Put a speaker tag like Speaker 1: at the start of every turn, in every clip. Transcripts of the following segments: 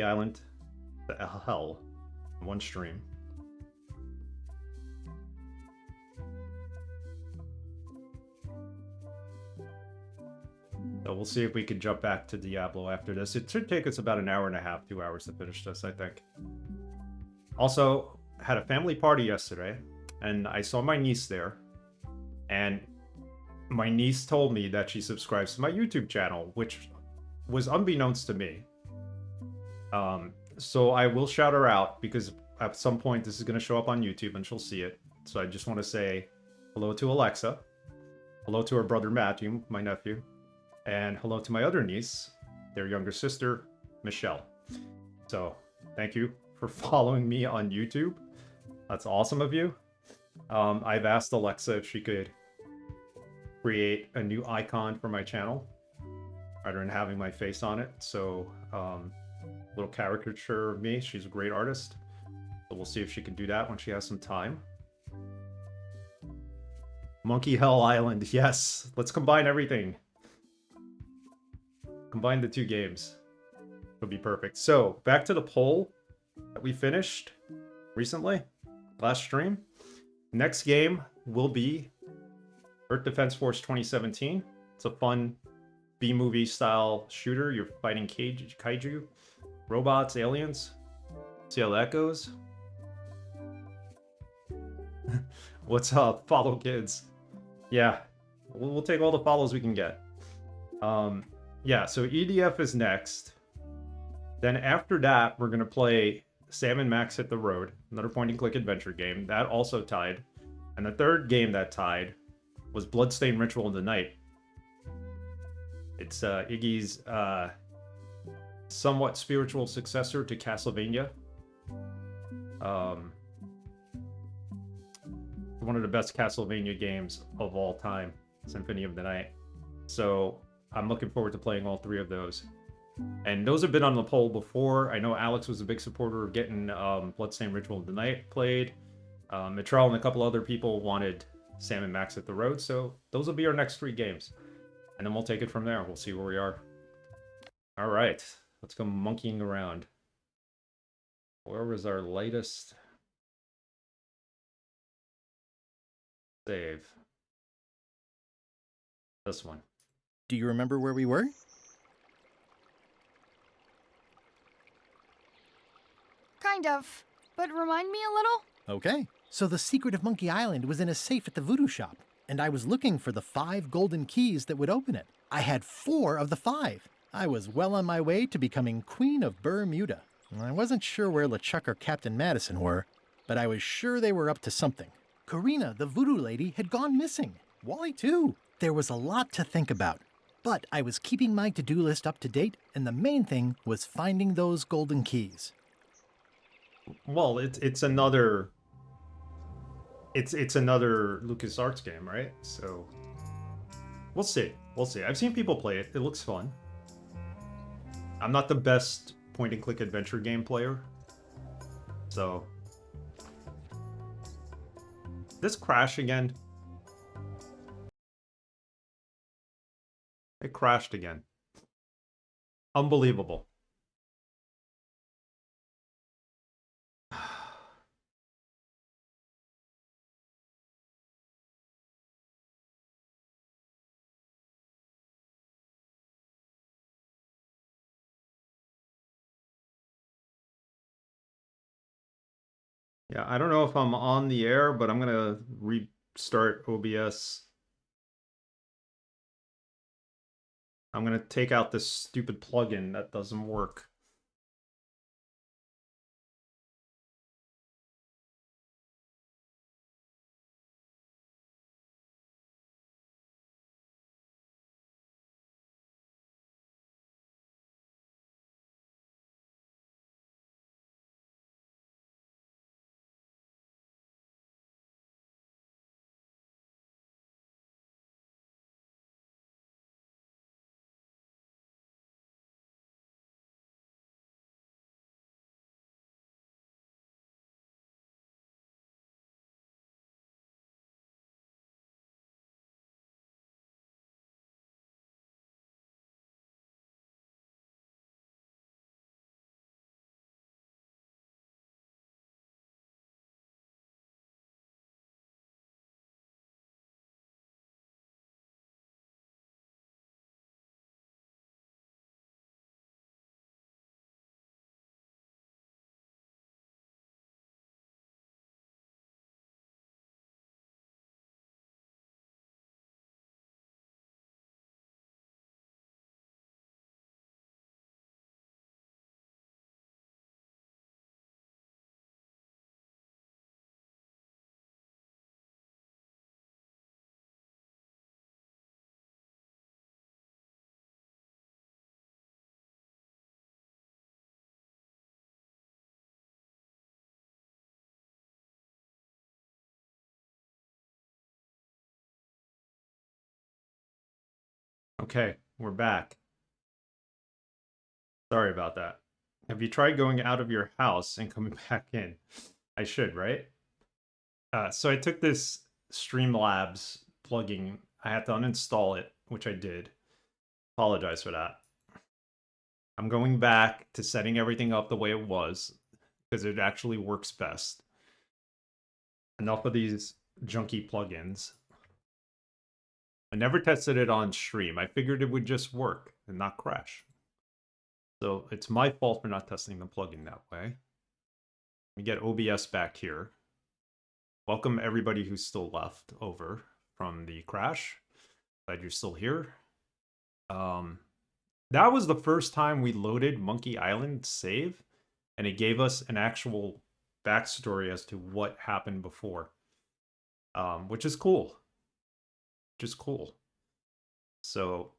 Speaker 1: Monkey Island to hell in one stream. So we'll see if we can jump back to Diablo after this. It should take us about an hour and a half, 2 hours to finish this, I think. Also, had a family party yesterday, and I saw my niece there. And my niece told me that she subscribes to my YouTube channel, which was unbeknownst to me. So I will shout her out, because at some point this is going to show up on YouTube and she'll see it. So I just want to say hello to Alexa. Hello to her brother Matthew, my nephew. And hello to my other niece, their younger sister, Michelle. So thank you for following me on YouTube. That's awesome of you. I've asked Alexa if she could create a new icon for my channel rather than having my face on it. So little caricature of me. She's a great artist. So we'll see if she can do that when she has some time. Monkey Hell Island. Yes. Let's combine everything. Combine the two games. It'll be perfect. So back to the poll that we finished recently, last stream. Next game will be Earth Defense Force 2017. It's a fun B-movie style shooter. You're fighting kaiju, robots, aliens. See how that goes. What's up? Follow kids. Yeah, we'll take all the follows we can get. Yeah, so EDF is next. Then after that, we're going to play Sam and Max Hit the Road, another point-and-click adventure game. That also tied. And the third game that tied was Bloodstained Ritual in the Night. It's Iggy's somewhat spiritual successor to Castlevania. One of the best Castlevania games of all time, Symphony of the Night. So I'm looking forward to playing all three of those. And those have been on the poll before. I know Alex was a big supporter of getting Bloodstained Ritual of the Night played. Mitrell and a couple other people wanted Sam and Max Hit the Road. So those will be our next three games. And then we'll take it from there. We'll see where we are. All right. Let's go monkeying around. Where was our latest save? This one.
Speaker 2: Do you remember where we were?
Speaker 3: Kind of. But remind me a little?
Speaker 2: Okay. So the secret of Monkey Island was in a safe at the voodoo shop, and I was looking for the 5 golden keys that would open it. I had 4 of the 5. I was well on my way to becoming Queen of Bermuda. I wasn't sure where LeChuck or Captain Madison were, but I was sure they were up to something. Karina, the voodoo lady, had gone missing. Wally, too. There was a lot to think about. But I was keeping my to-do list up to date, and the main thing was finding those golden keys.
Speaker 1: Well, it's another LucasArts game, right? So we'll see. We'll see. I've seen people play it. It looks fun. I'm not the best point-and-click adventure game player, so this crash again. It crashed again. Unbelievable. Yeah, I don't know if I'm on the air, but I'm gonna restart OBS. I'm gonna take out this stupid plugin that doesn't work. Okay, we're back. Sorry about that. Have you tried going out of your house and coming back in? I should, right? So I took this Streamlabs plugin. I had to uninstall it, which I did. Apologize for that. I'm going back to setting everything up the way it was, because it actually works best. Enough of these junky plugins. I never tested it on stream. I figured it would just work and not crash. So it's my fault for not testing the plugin that way. Let me get OBS back here. Welcome everybody who's still left over from the crash. Glad you're still here. That was the first time we loaded Monkey Island save, and it gave us an actual backstory as to what happened before, which is cool. Which is cool. So,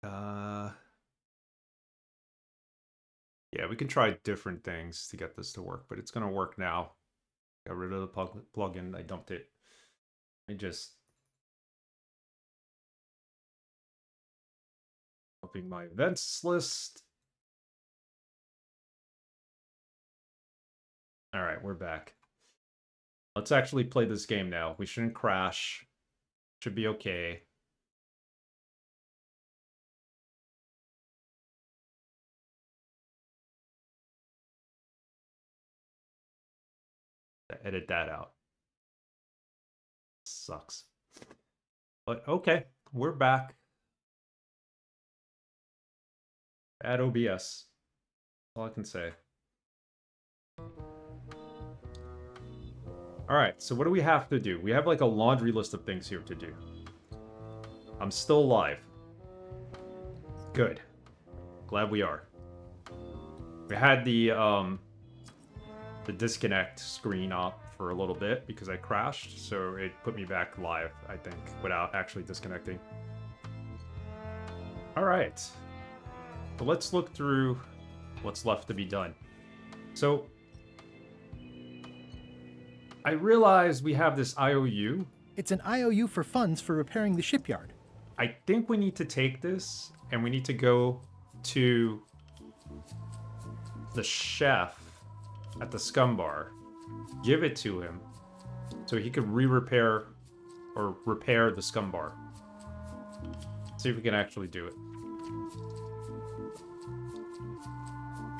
Speaker 1: yeah, we can try different things to get this to work, but it's gonna work now. Got rid of the plugin. I dumped it. Let me just open my events list. All right, we're back. Let's actually play this game now. We shouldn't crash. Should be okay. Edit that out. Sucks. But okay, we're back. Add OBS. That's all I can say. Alright, so what do we have to do? We have like a laundry list of things here to do. I'm still alive. Good. Glad we are. We had the disconnect screen up for a little bit because I crashed, so it put me back live, I think, without actually disconnecting. Alright. So let's look through what's left to be done. So I realize we have this IOU.
Speaker 2: It's an IOU for funds for repairing the shipyard.
Speaker 1: I think we need to take this and we need to go to the chef at the Scum Bar, give it to him so he could re-repair or repair the Scum Bar. See if we can actually do it.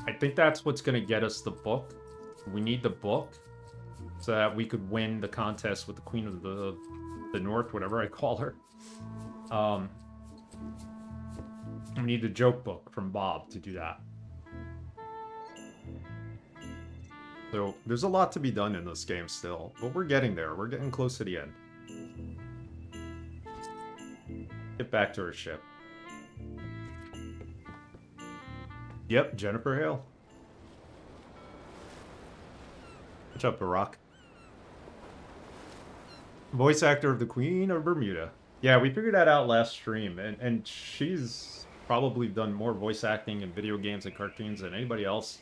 Speaker 1: I think that's what's going to get us the book. We need the book so that we could win the contest with the Queen of the North, whatever I call her. We need the joke book from Bob to do that. So there's a lot to be done in this game still, but we're getting there. We're getting close to the end. Get back to her ship. Yep, Jennifer Hale. What's up, Barack? Voice actor of the Queen of Bermuda. Yeah, we figured that out last stream, and she's probably done more voice acting in video games and cartoons than anybody else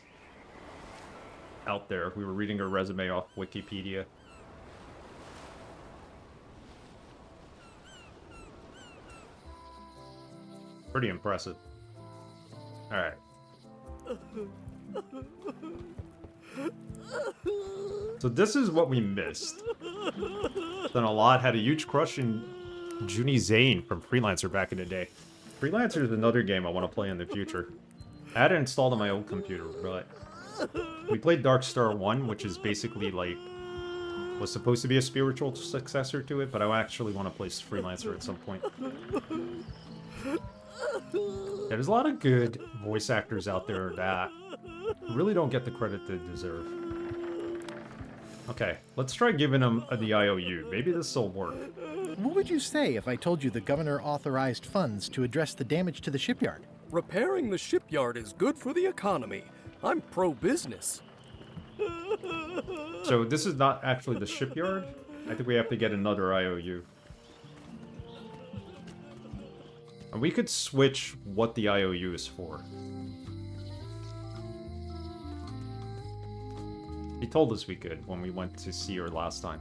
Speaker 1: out there. We were reading her resume off Wikipedia. Pretty impressive. Alright. So this is what we missed. Done a lot. Had a huge crush in Junie Zane from Freelancer back in the day. Freelancer is another game I want to play in the future. I had it installed on my old computer, but we played Dark Star 1, which is basically like was supposed to be a spiritual successor to it, but I actually want to play Freelancer at some point. Yeah, there's a lot of good voice actors out there that really don't get the credit they deserve. Okay, let's try giving them the IOU. Maybe this will work.
Speaker 2: What would you say if I told you the governor authorized funds to address the damage to the shipyard?
Speaker 4: Repairing the shipyard is good for the economy. I'm pro-business.
Speaker 1: So this is not actually the shipyard? I think we have to get another IOU. And we could switch what the IOU is for. He told us we could when we went to see her last time.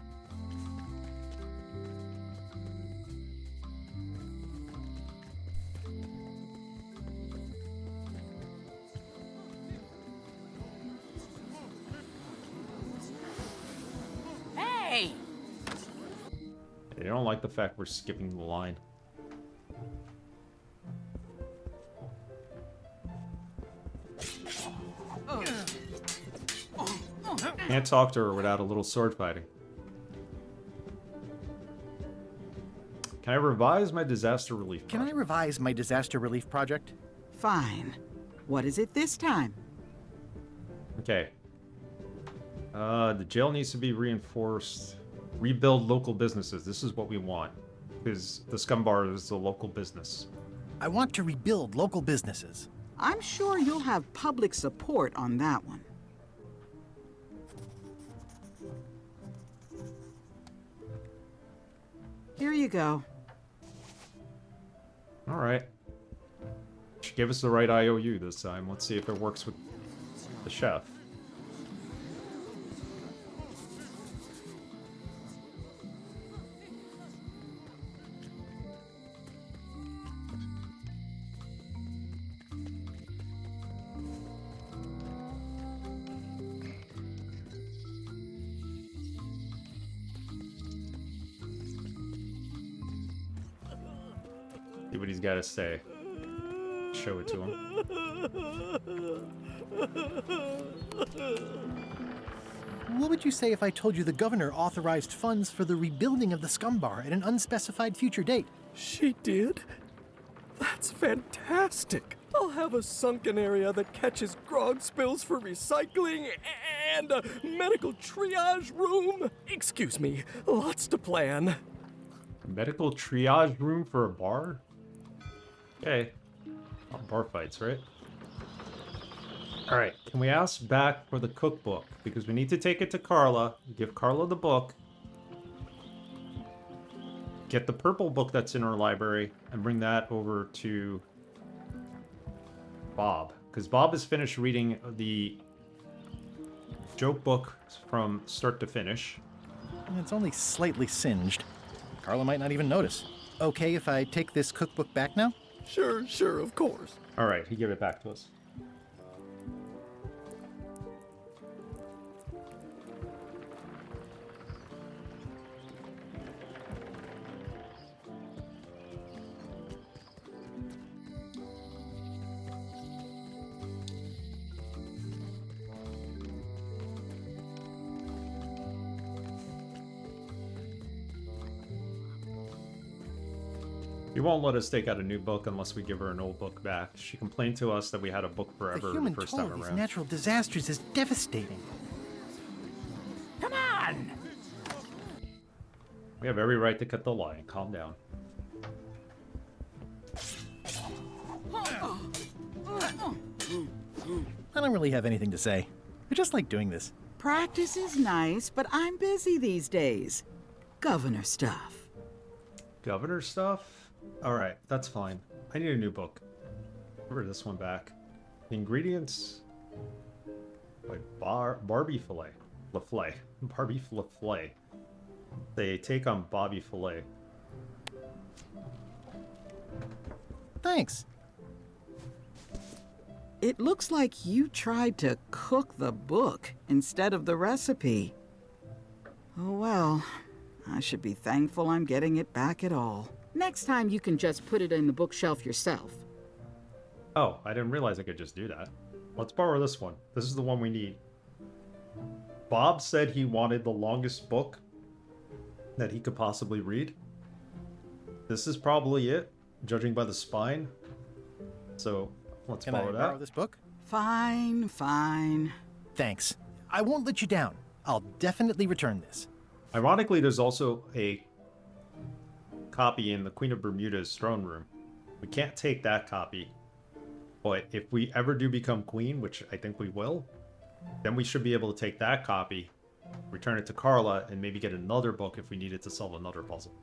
Speaker 1: They don't like the fact we're skipping the line. Can't talk to her without a little sword fighting. Can I revise my disaster relief
Speaker 2: Can I
Speaker 1: project?
Speaker 2: revise my disaster relief project?
Speaker 5: Fine. What is it this time?
Speaker 1: Okay. The jail needs to be reinforced. Rebuild local businesses. This is what we want. Because the scum bar is a local business.
Speaker 2: I want to rebuild local businesses.
Speaker 5: I'm sure you'll have public support on that one. Here you go.
Speaker 1: Alright. She gave us the right IOU this time. Let's see if it works with the chef. See what he's got to say. Show it to him.
Speaker 2: What would you say if I told you the governor authorized funds for the rebuilding of the scum bar at an unspecified future date?
Speaker 4: She did? That's fantastic. I'll have a sunken area that catches grog spills for recycling and a medical triage room. Excuse me, lots to plan.
Speaker 1: Medical triage room for a bar? Okay. Not bar fights, right? Alright, can we ask back for the cookbook? Because we need to take it to Carla, give Carla the book, get the purple book that's in our library, and bring that over to Bob. Because Bob has finished reading the joke book from start to finish.
Speaker 2: It's only slightly singed. Carla might not even notice. Okay if I take this cookbook back now?
Speaker 4: Sure, of course.
Speaker 1: Alright, he gave it back to us. She won't let us take out a new book unless we give her an old book back. She complained to us that we had a book forever
Speaker 2: The human
Speaker 1: the first
Speaker 2: toll
Speaker 1: time
Speaker 2: of these
Speaker 1: around.
Speaker 2: natural disasters is devastating.
Speaker 5: Come on!
Speaker 1: We have every right to cut the line. Calm down.
Speaker 2: I don't really have anything to say. I just like doing this.
Speaker 5: Practice is nice, but I'm busy these days. Governor stuff.
Speaker 1: Governor stuff? Alright, that's fine. I need a new book. Give her this one back. Ingredients by Barbie Filet. LaFlay. Barbie LaFlay. They take on Bobby Filet.
Speaker 2: Thanks.
Speaker 5: It looks like you tried to cook the book instead of the recipe. Oh well, I should be thankful I'm getting it back at all. Next time you can just put it in the bookshelf yourself.
Speaker 1: Oh, I didn't realize I could just do that. Let's borrow this one. This is the one we need. Bob said he wanted the longest book that he could possibly read. This is probably it, judging by the spine. So, let's
Speaker 2: Can I
Speaker 1: borrow
Speaker 2: borrow
Speaker 1: that.
Speaker 2: this book?
Speaker 5: Fine.
Speaker 2: Thanks. I won't let you down. I'll definitely return this.
Speaker 1: Ironically, there's also a copy in the Queen of Bermuda's throne room. We can't take that copy. But if we ever do become queen, which I think we will, then we should be able to take that copy, return it to Carla, and maybe get another book if we needed to solve another puzzle.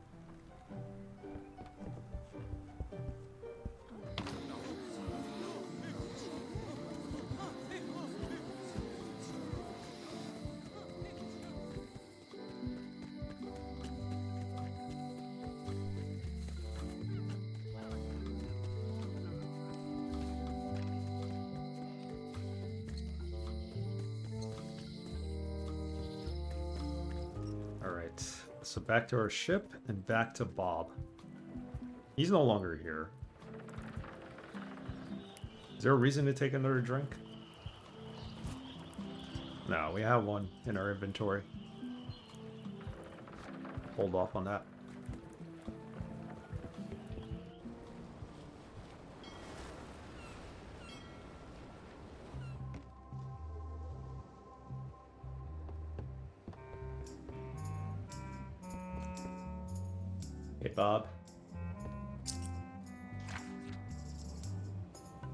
Speaker 1: So back to our ship and back to Bob. He's no longer here. Is there a reason to take another drink? No, we have one in our inventory. Hold off on that. Hey, Bob.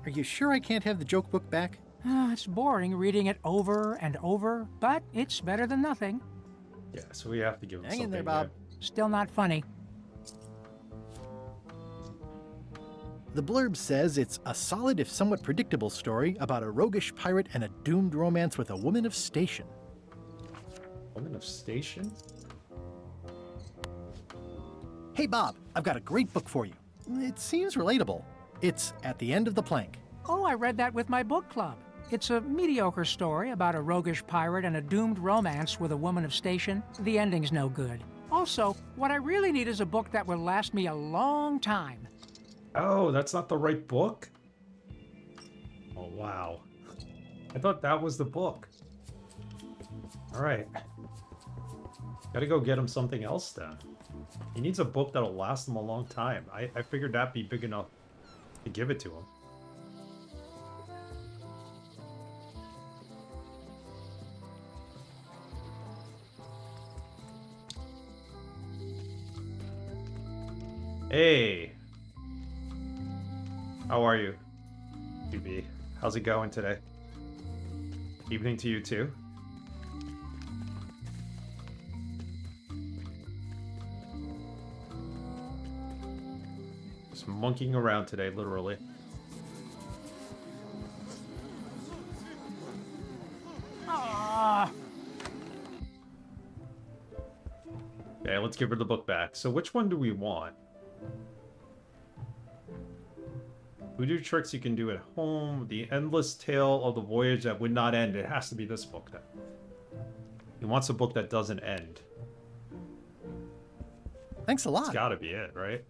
Speaker 2: Are you sure I can't have the joke book back?
Speaker 6: It's boring reading it over and over, but it's better than nothing.
Speaker 1: Yeah, so we have to give him
Speaker 2: Hang
Speaker 1: something.
Speaker 2: in there, Bob.
Speaker 6: Still not funny.
Speaker 2: The blurb says it's a solid if somewhat predictable story about a roguish pirate and a doomed romance with a woman of station.
Speaker 1: Woman of station?
Speaker 2: Hey Bob, I've got a great book for you. It seems relatable. It's At the End of the Plank.
Speaker 6: Oh, I read that with my book club. It's a mediocre story about a roguish pirate and a doomed romance with a woman of station. The ending's no good. Also, what I really need is a book that will last me a long time.
Speaker 1: Oh, that's not the right book? Oh, wow. I thought that was the book. Alright. Gotta go get him something else then. He needs a book that'll last him a long time. I figured that'd be big enough to give it to him. Hey! How are you, QB? How's it going today? Evening to you too. Just monkeying around today, literally.
Speaker 6: Ah!
Speaker 1: Okay, let's give her the book back. So which one do we want? Voodoo tricks you can do at home. The endless tale of the voyage that would not end. It has to be this book then. He wants a book that doesn't end.
Speaker 2: Thanks a lot.
Speaker 1: It's gotta be it, right?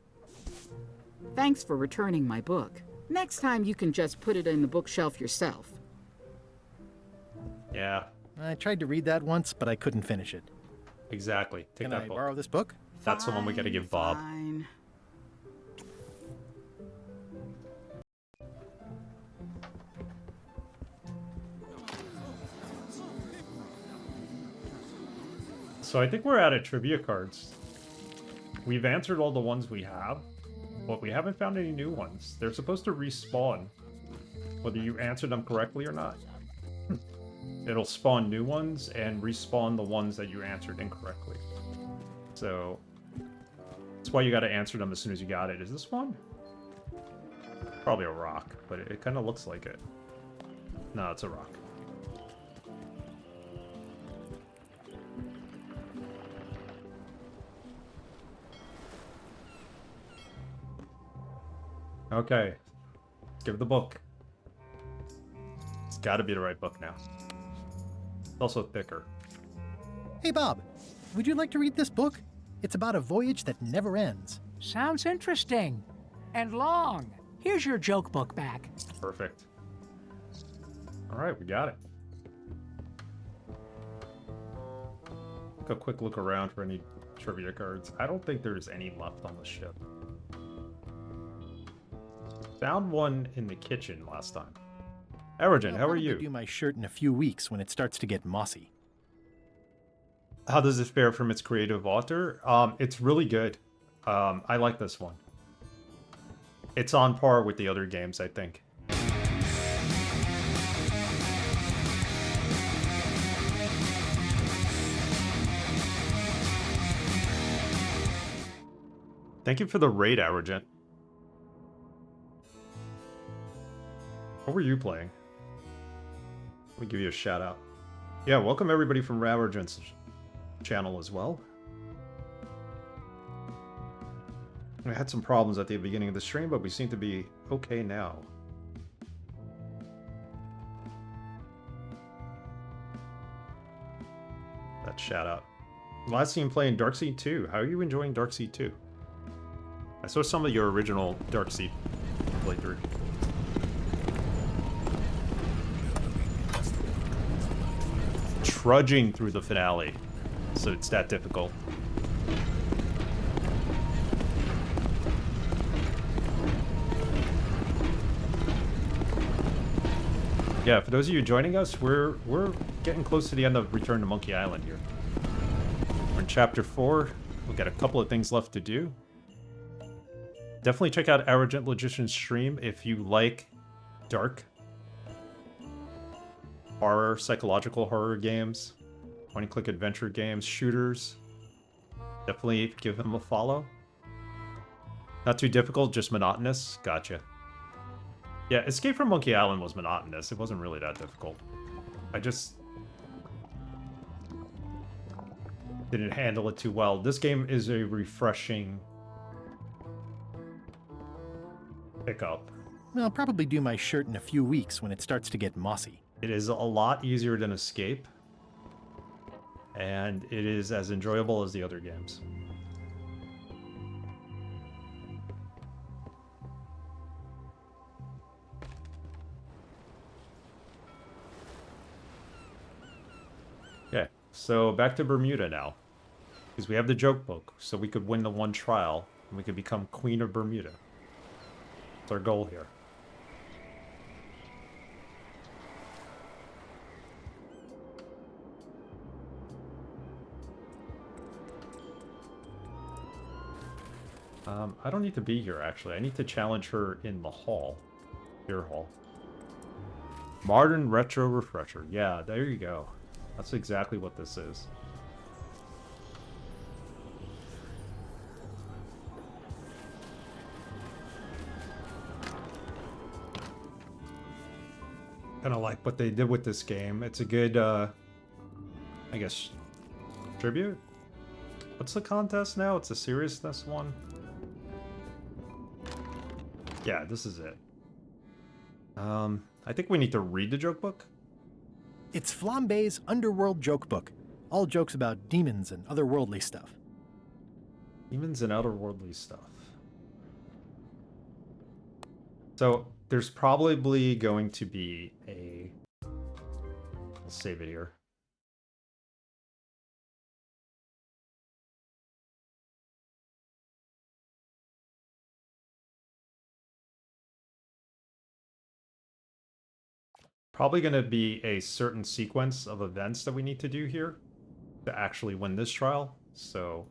Speaker 5: Thanks for returning my book. Next time you can just put it in the bookshelf yourself.
Speaker 1: Yeah,
Speaker 2: I tried to read that once, but I couldn't finish it.
Speaker 1: exactly. Take
Speaker 2: Can
Speaker 1: that
Speaker 2: I
Speaker 1: book.
Speaker 2: borrow this book?
Speaker 1: That's the one we gotta give Bob.
Speaker 5: Fine.
Speaker 1: So I think we're out of trivia cards. We've answered all the ones we have, but we haven't found any new ones. They're supposed to respawn, whether you answer them correctly or not. It'll spawn new ones and respawn the ones that you answered incorrectly. So that's why you got to answer them as soon as you got it. Is this one? Probably a rock, but it kind of looks like it. No, it's a rock. Okay. Let's give it the book. It's got to be the right book now. It's also thicker.
Speaker 2: Hey Bob, would you like to read this book? It's about a voyage that never ends.
Speaker 6: Sounds interesting. And long. Here's your joke book back.
Speaker 1: Perfect. All right, we got it. Take a quick look around for any trivia cards. I don't think there's any left on the ship. Found one in the kitchen last time. Erigen, how are
Speaker 2: I'll
Speaker 1: you?
Speaker 2: do my shirt in a few weeks when it starts to get mossy.
Speaker 1: How does it fare from its creative author? It's really good. I like this one. It's on par with the other games, I think. Thank you for the raid, Arrogant. What were you playing? Let me give you a shout out. Yeah, welcome everybody from Arrogant's channel as well. I had some problems at the beginning of the stream, but we seem to be okay now. That shout out. Last seen playing Darkseid 2. How are you enjoying Darkseid 2? I saw some of your original Darkseid playthrough. Trudging through the finale, so it's that difficult. Yeah, for those of you joining us, we're getting close to the end of Return to Monkey Island here. We're in Chapter 4. We've got a couple of things left to do. Definitely check out Arrogant Logician's stream if you like dark horror, psychological horror games, point-and-click adventure games, shooters. Definitely give him a follow. Not too difficult, just monotonous. Gotcha. Yeah, Escape from Monkey Island was monotonous. It wasn't really that difficult. I just didn't handle it too well. This game is a refreshing pickup.
Speaker 2: I'll probably do my shirt in a few weeks when it starts to get mossy.
Speaker 1: It is a lot easier than Escape, and it is as enjoyable as the other games. Okay, so back to Bermuda now, because we have the joke book, so we could win the one trial, and we could become Queen of Bermuda. That's our goal here. I don't need to be here, actually. I need to challenge her in the hall. Beer hall. Modern Retro Refresher. Yeah, there you go. That's exactly what this is. Kind of like what they did with this game. It's a good, I guess, tribute? What's the contest now? It's a seriousness one? Yeah, this is it. I think we need to read the joke book.
Speaker 2: It's Flambe's Underworld Joke Book. All jokes about demons and otherworldly stuff.
Speaker 1: Demons and otherworldly stuff. So, there's probably going to be a... Let's save it here. Probably going to be a certain sequence of events that we need to do here to actually win this trial, so...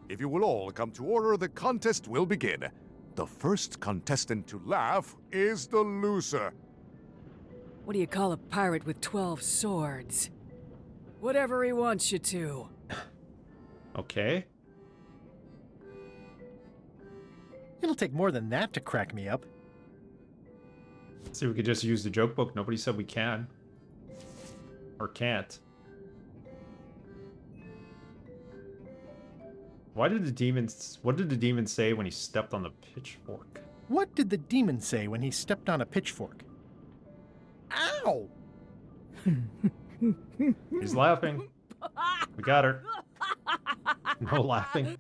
Speaker 7: If you will all come to order, the contest will begin. The first contestant to laugh is the loser.
Speaker 8: What do you call a pirate with 12 swords? Whatever he wants you to.
Speaker 1: Okay.
Speaker 2: It'll take more than that to crack me up.
Speaker 1: See, we could just use the joke book. Nobody said we can. Or can't. Why did the demons... What did the demon say when he stepped on the pitchfork?
Speaker 2: What did the demon say when he stepped on a pitchfork? Ow!
Speaker 1: He's laughing. We got her. No laughing.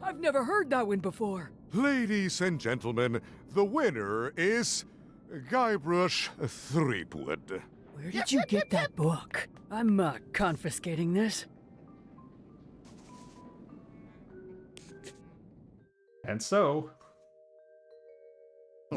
Speaker 8: I've never heard that one before.
Speaker 7: Ladies and gentlemen, the winner is Guybrush Threepwood.
Speaker 8: Where did you get that book? I'm confiscating this.
Speaker 1: And so...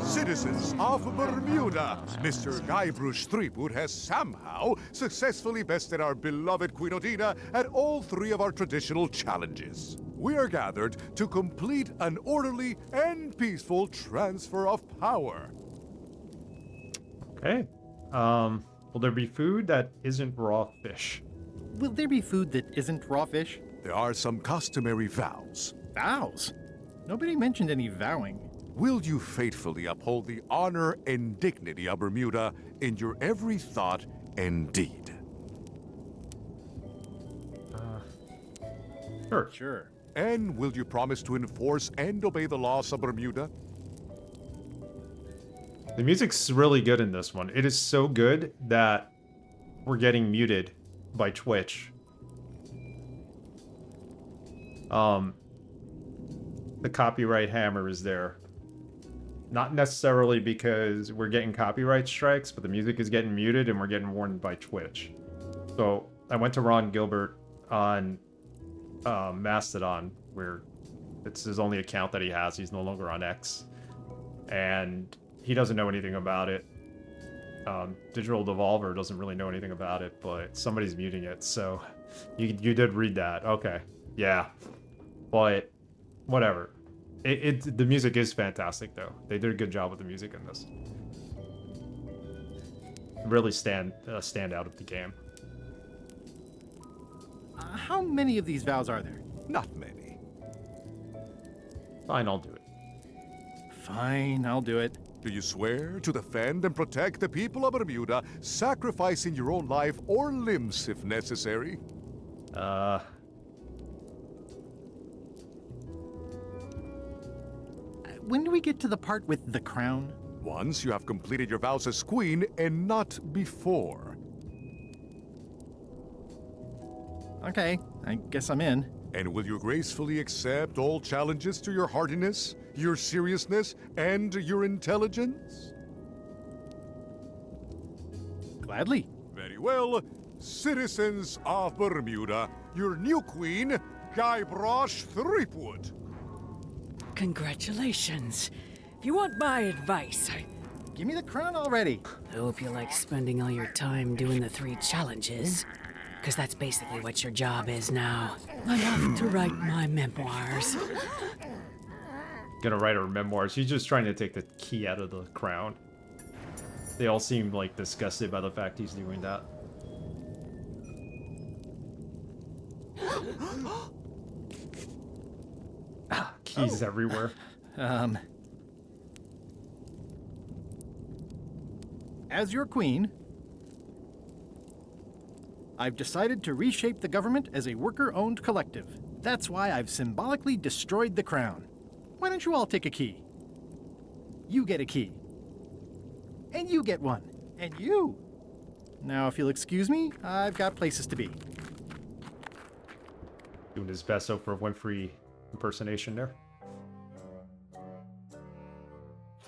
Speaker 7: Citizens of Bermuda, Mr. Guybrush Threepwood has somehow successfully bested our beloved Queen Odina at all three of our traditional challenges. We are gathered to complete an orderly and peaceful transfer of power.
Speaker 1: Okay. Will there be food that isn't raw fish?
Speaker 2: Will there be food that isn't raw fish?
Speaker 7: There are some customary vows.
Speaker 2: Vows? Nobody mentioned any vowing.
Speaker 7: Will you faithfully uphold the honor and dignity of Bermuda in your every thought and deed?
Speaker 1: Sure.
Speaker 2: Sure.
Speaker 7: And will you promise to enforce and obey the laws of Bermuda?
Speaker 1: The music's really good in this one. It is so good that we're getting muted by Twitch. The copyright hammer is there. Not necessarily because we're getting copyright strikes, but the music is getting muted and we're getting warned by Twitch. So I went to Ron Gilbert on Mastodon, where it's his only account that he has. He's no longer on X. And he doesn't know anything about it. Digital Devolver doesn't really know anything about it, but somebody's muting it. So you did read that. Okay. Yeah. But whatever. The music is fantastic, though. They did a good job with the music in this. Really stand out of the game.
Speaker 2: How many of these vows are there?
Speaker 7: Not many.
Speaker 1: Fine, I'll do it.
Speaker 2: Fine, I'll do it.
Speaker 7: Do you swear to defend and protect the people of Bermuda, sacrificing your own life or limbs if necessary?
Speaker 2: When do we get to the part with the crown?
Speaker 7: Once you have completed your vows as queen, and not before.
Speaker 2: Okay, I guess I'm in.
Speaker 7: And will you gracefully accept all challenges to your hardiness, your seriousness, and your intelligence?
Speaker 2: Gladly.
Speaker 7: Very well. Citizens of Bermuda, your new queen, Guybrush Threepwood.
Speaker 8: Congratulations. If you want my advice,
Speaker 2: Give me the crown already.
Speaker 8: I hope you like spending all your time doing the 3 challenges. Because that's basically what your job is now. I'm off to write my memoirs.
Speaker 1: Gonna write her memoirs. She's just trying to take the key out of the crown. They all seem like disgusted by the fact he's doing that. Keys everywhere.
Speaker 2: As your queen, I've decided to reshape the government as a worker-owned collective. That's why I've symbolically destroyed the crown. Why don't you all take a key? You get a key. And you get one. And you. Now, if you'll excuse me, I've got places to be.
Speaker 1: Doing his best Oprah Winfrey impersonation there.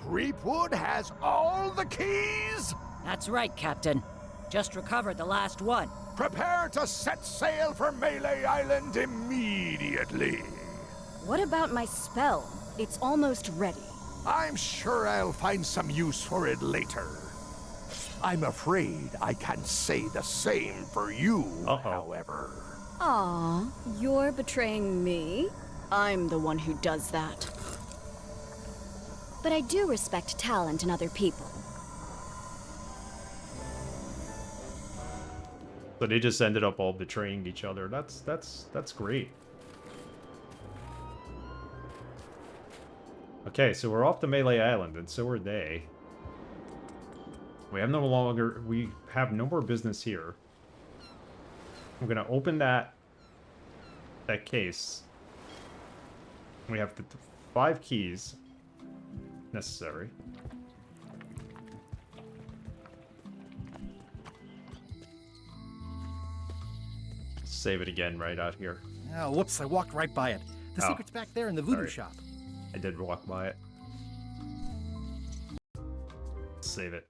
Speaker 9: Threepwood has all the keys?
Speaker 10: That's right, Captain. Just recovered the last one.
Speaker 9: Prepare to set sail for Melee Island immediately.
Speaker 11: What about my spell? It's almost ready.
Speaker 9: I'm sure I'll find some use for it later. I'm afraid I can't say the same for you, however.
Speaker 11: Aw, you're betraying me? I'm the one who does that. But I do respect talent in other people.
Speaker 1: So they just ended up all betraying each other. That's great. Okay, so we're off to Melee Island, and so are they. We have no more business here. I'm gonna open that case. We have the 5 keys necessary. Save it again right out here.
Speaker 2: Oh, whoops, I walked right by it. The secret's back there in the voodoo shop.
Speaker 1: I did walk by it. Save it.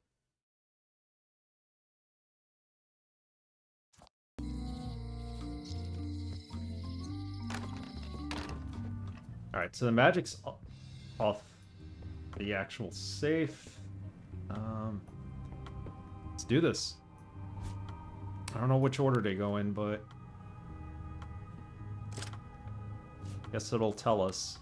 Speaker 1: Alright, so the magic's off the actual safe. Let's do this. I don't know which order they go in, but guess it'll tell us.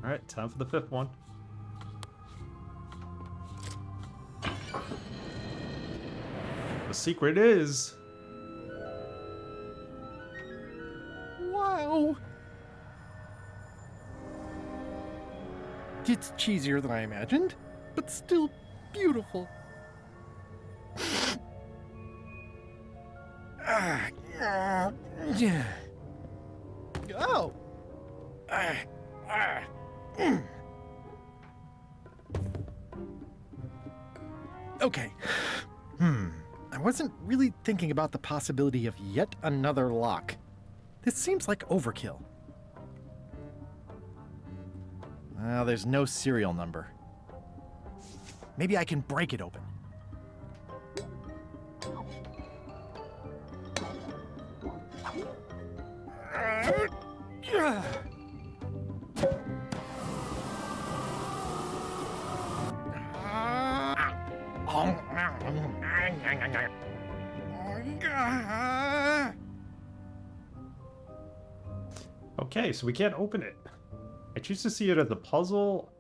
Speaker 1: Alright, time for the 5th one. The secret is...
Speaker 2: Wow! It's cheesier than I imagined, but still beautiful. Oh! Okay. I wasn't really thinking about the possibility of yet another lock. This seems like overkill. Well, there's no serial number. Maybe I can break it open.
Speaker 1: Okay, so we can't open it. I choose to see it as a puzzle.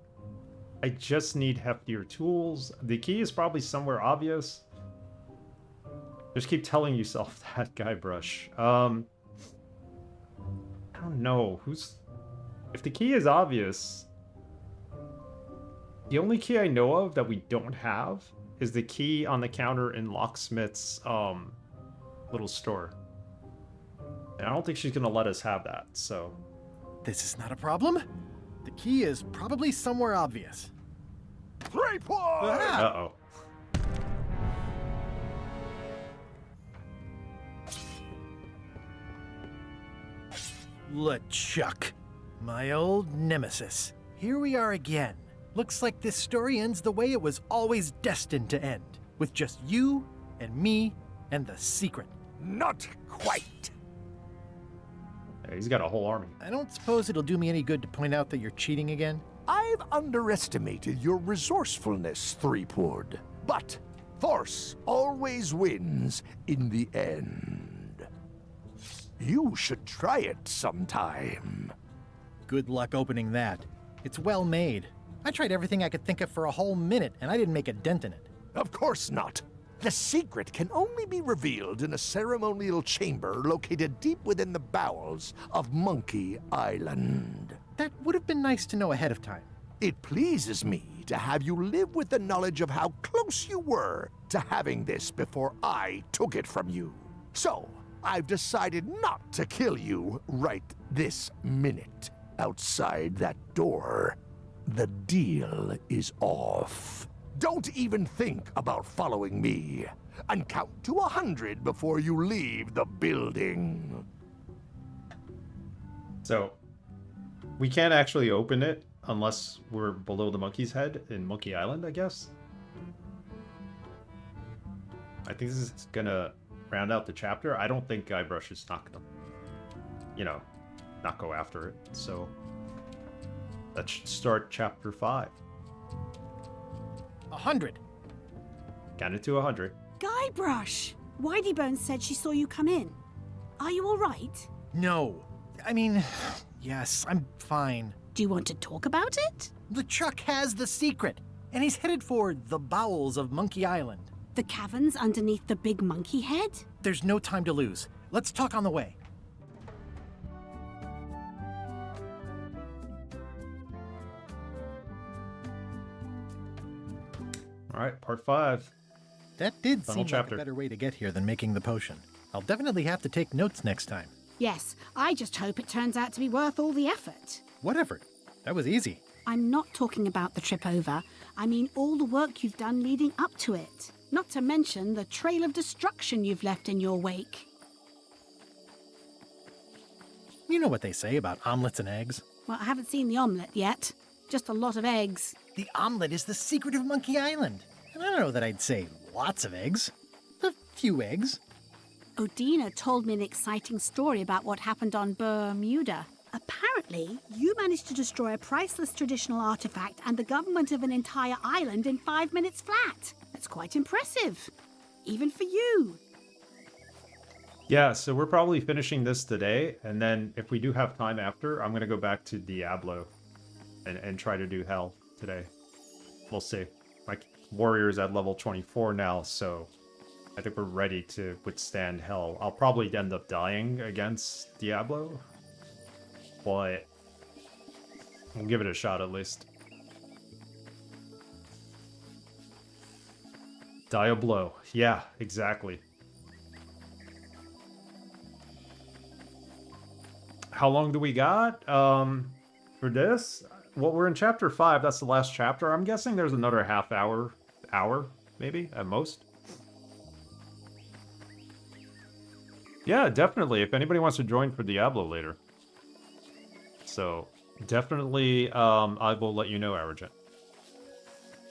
Speaker 1: I just need heftier tools. The key is probably somewhere obvious. Just keep telling yourself that, Guybrush. I don't know. If the key is obvious... The only key I know of that we don't have is the key on the counter in Locksmith's little store. And I don't think she's gonna let us have that, so...
Speaker 2: This is not a problem. The key is probably somewhere obvious.
Speaker 9: 3 points!
Speaker 1: Uh-oh.
Speaker 2: LeChuck, my old nemesis. Here we are again. Looks like this story ends the way it was always destined to end, with just you and me and the secret.
Speaker 9: Not quite.
Speaker 1: Yeah, he's got a whole army.
Speaker 2: I don't suppose it'll do me any good to point out that you're cheating again?
Speaker 9: I've underestimated your resourcefulness, Threepwood. But force always wins in the end. You should try it sometime.
Speaker 2: Good luck opening that. It's well made. I tried everything I could think of for a whole minute, and I didn't make a dent in it.
Speaker 9: Of course not. The secret can only be revealed in a ceremonial chamber located deep within the bowels of Monkey Island.
Speaker 2: That would have been nice to know ahead of time.
Speaker 9: It pleases me to have you live with the knowledge of how close you were to having this before I took it from you. So, I've decided not to kill you right this minute. Outside that door, the deal is off. Don't even think about following me, and count to 100 before you leave the building.
Speaker 1: So, we can't actually open it unless we're below the monkey's head in Monkey Island, I guess. I think this is gonna round out the chapter. I don't think Guybrush is not gonna, not go after it. So, that should start chapter 5.
Speaker 2: 100.
Speaker 1: Counted to 100.
Speaker 12: Guybrush! Whiteybones said she saw you come in. Are you all right?
Speaker 2: No. I mean, yes, I'm fine.
Speaker 12: Do you want to talk about it?
Speaker 2: LeChuck has the secret, and he's headed for the bowels of Monkey Island.
Speaker 12: The caverns underneath the big monkey head?
Speaker 2: There's no time to lose. Let's talk on the way.
Speaker 1: All right, part 5.
Speaker 2: That did
Speaker 1: Final
Speaker 2: seem
Speaker 1: chapter.
Speaker 2: like a better way to get here than making the potion. I'll definitely have to take notes next time.
Speaker 12: Yes, I just hope it turns out to be worth all the effort.
Speaker 2: What effort? That was easy.
Speaker 12: I'm not talking about the trip over. I mean all the work you've done leading up to it. Not to mention the trail of destruction you've left in your wake.
Speaker 2: You know what they say about omelets and eggs.
Speaker 12: Well, I haven't seen the omelette yet. Just a lot of eggs.
Speaker 2: The omelet is the secret of Monkey Island. And I don't know that I'd say lots of eggs. A few eggs.
Speaker 12: Odina told me an exciting story about what happened on Bermuda. Apparently, you managed to destroy a priceless traditional artifact and the government of an entire island in 5 minutes flat. That's quite impressive. Even for you.
Speaker 1: Yeah, so we're probably finishing this today, and then if we do have time after, I'm going to go back to Diablo and try to do Hell today. We'll see. My warrior is at level 24 now, so I think we're ready to withstand Hell. I'll probably end up dying against Diablo, but we'll give it a shot at least. Diablo. Yeah, exactly. How long do we got? For this? Well, we're in chapter 5. That's the last chapter. I'm guessing there's another half hour, maybe, at most. Yeah, definitely. If anybody wants to join for Diablo later. So, definitely, I will let you know, Aragent.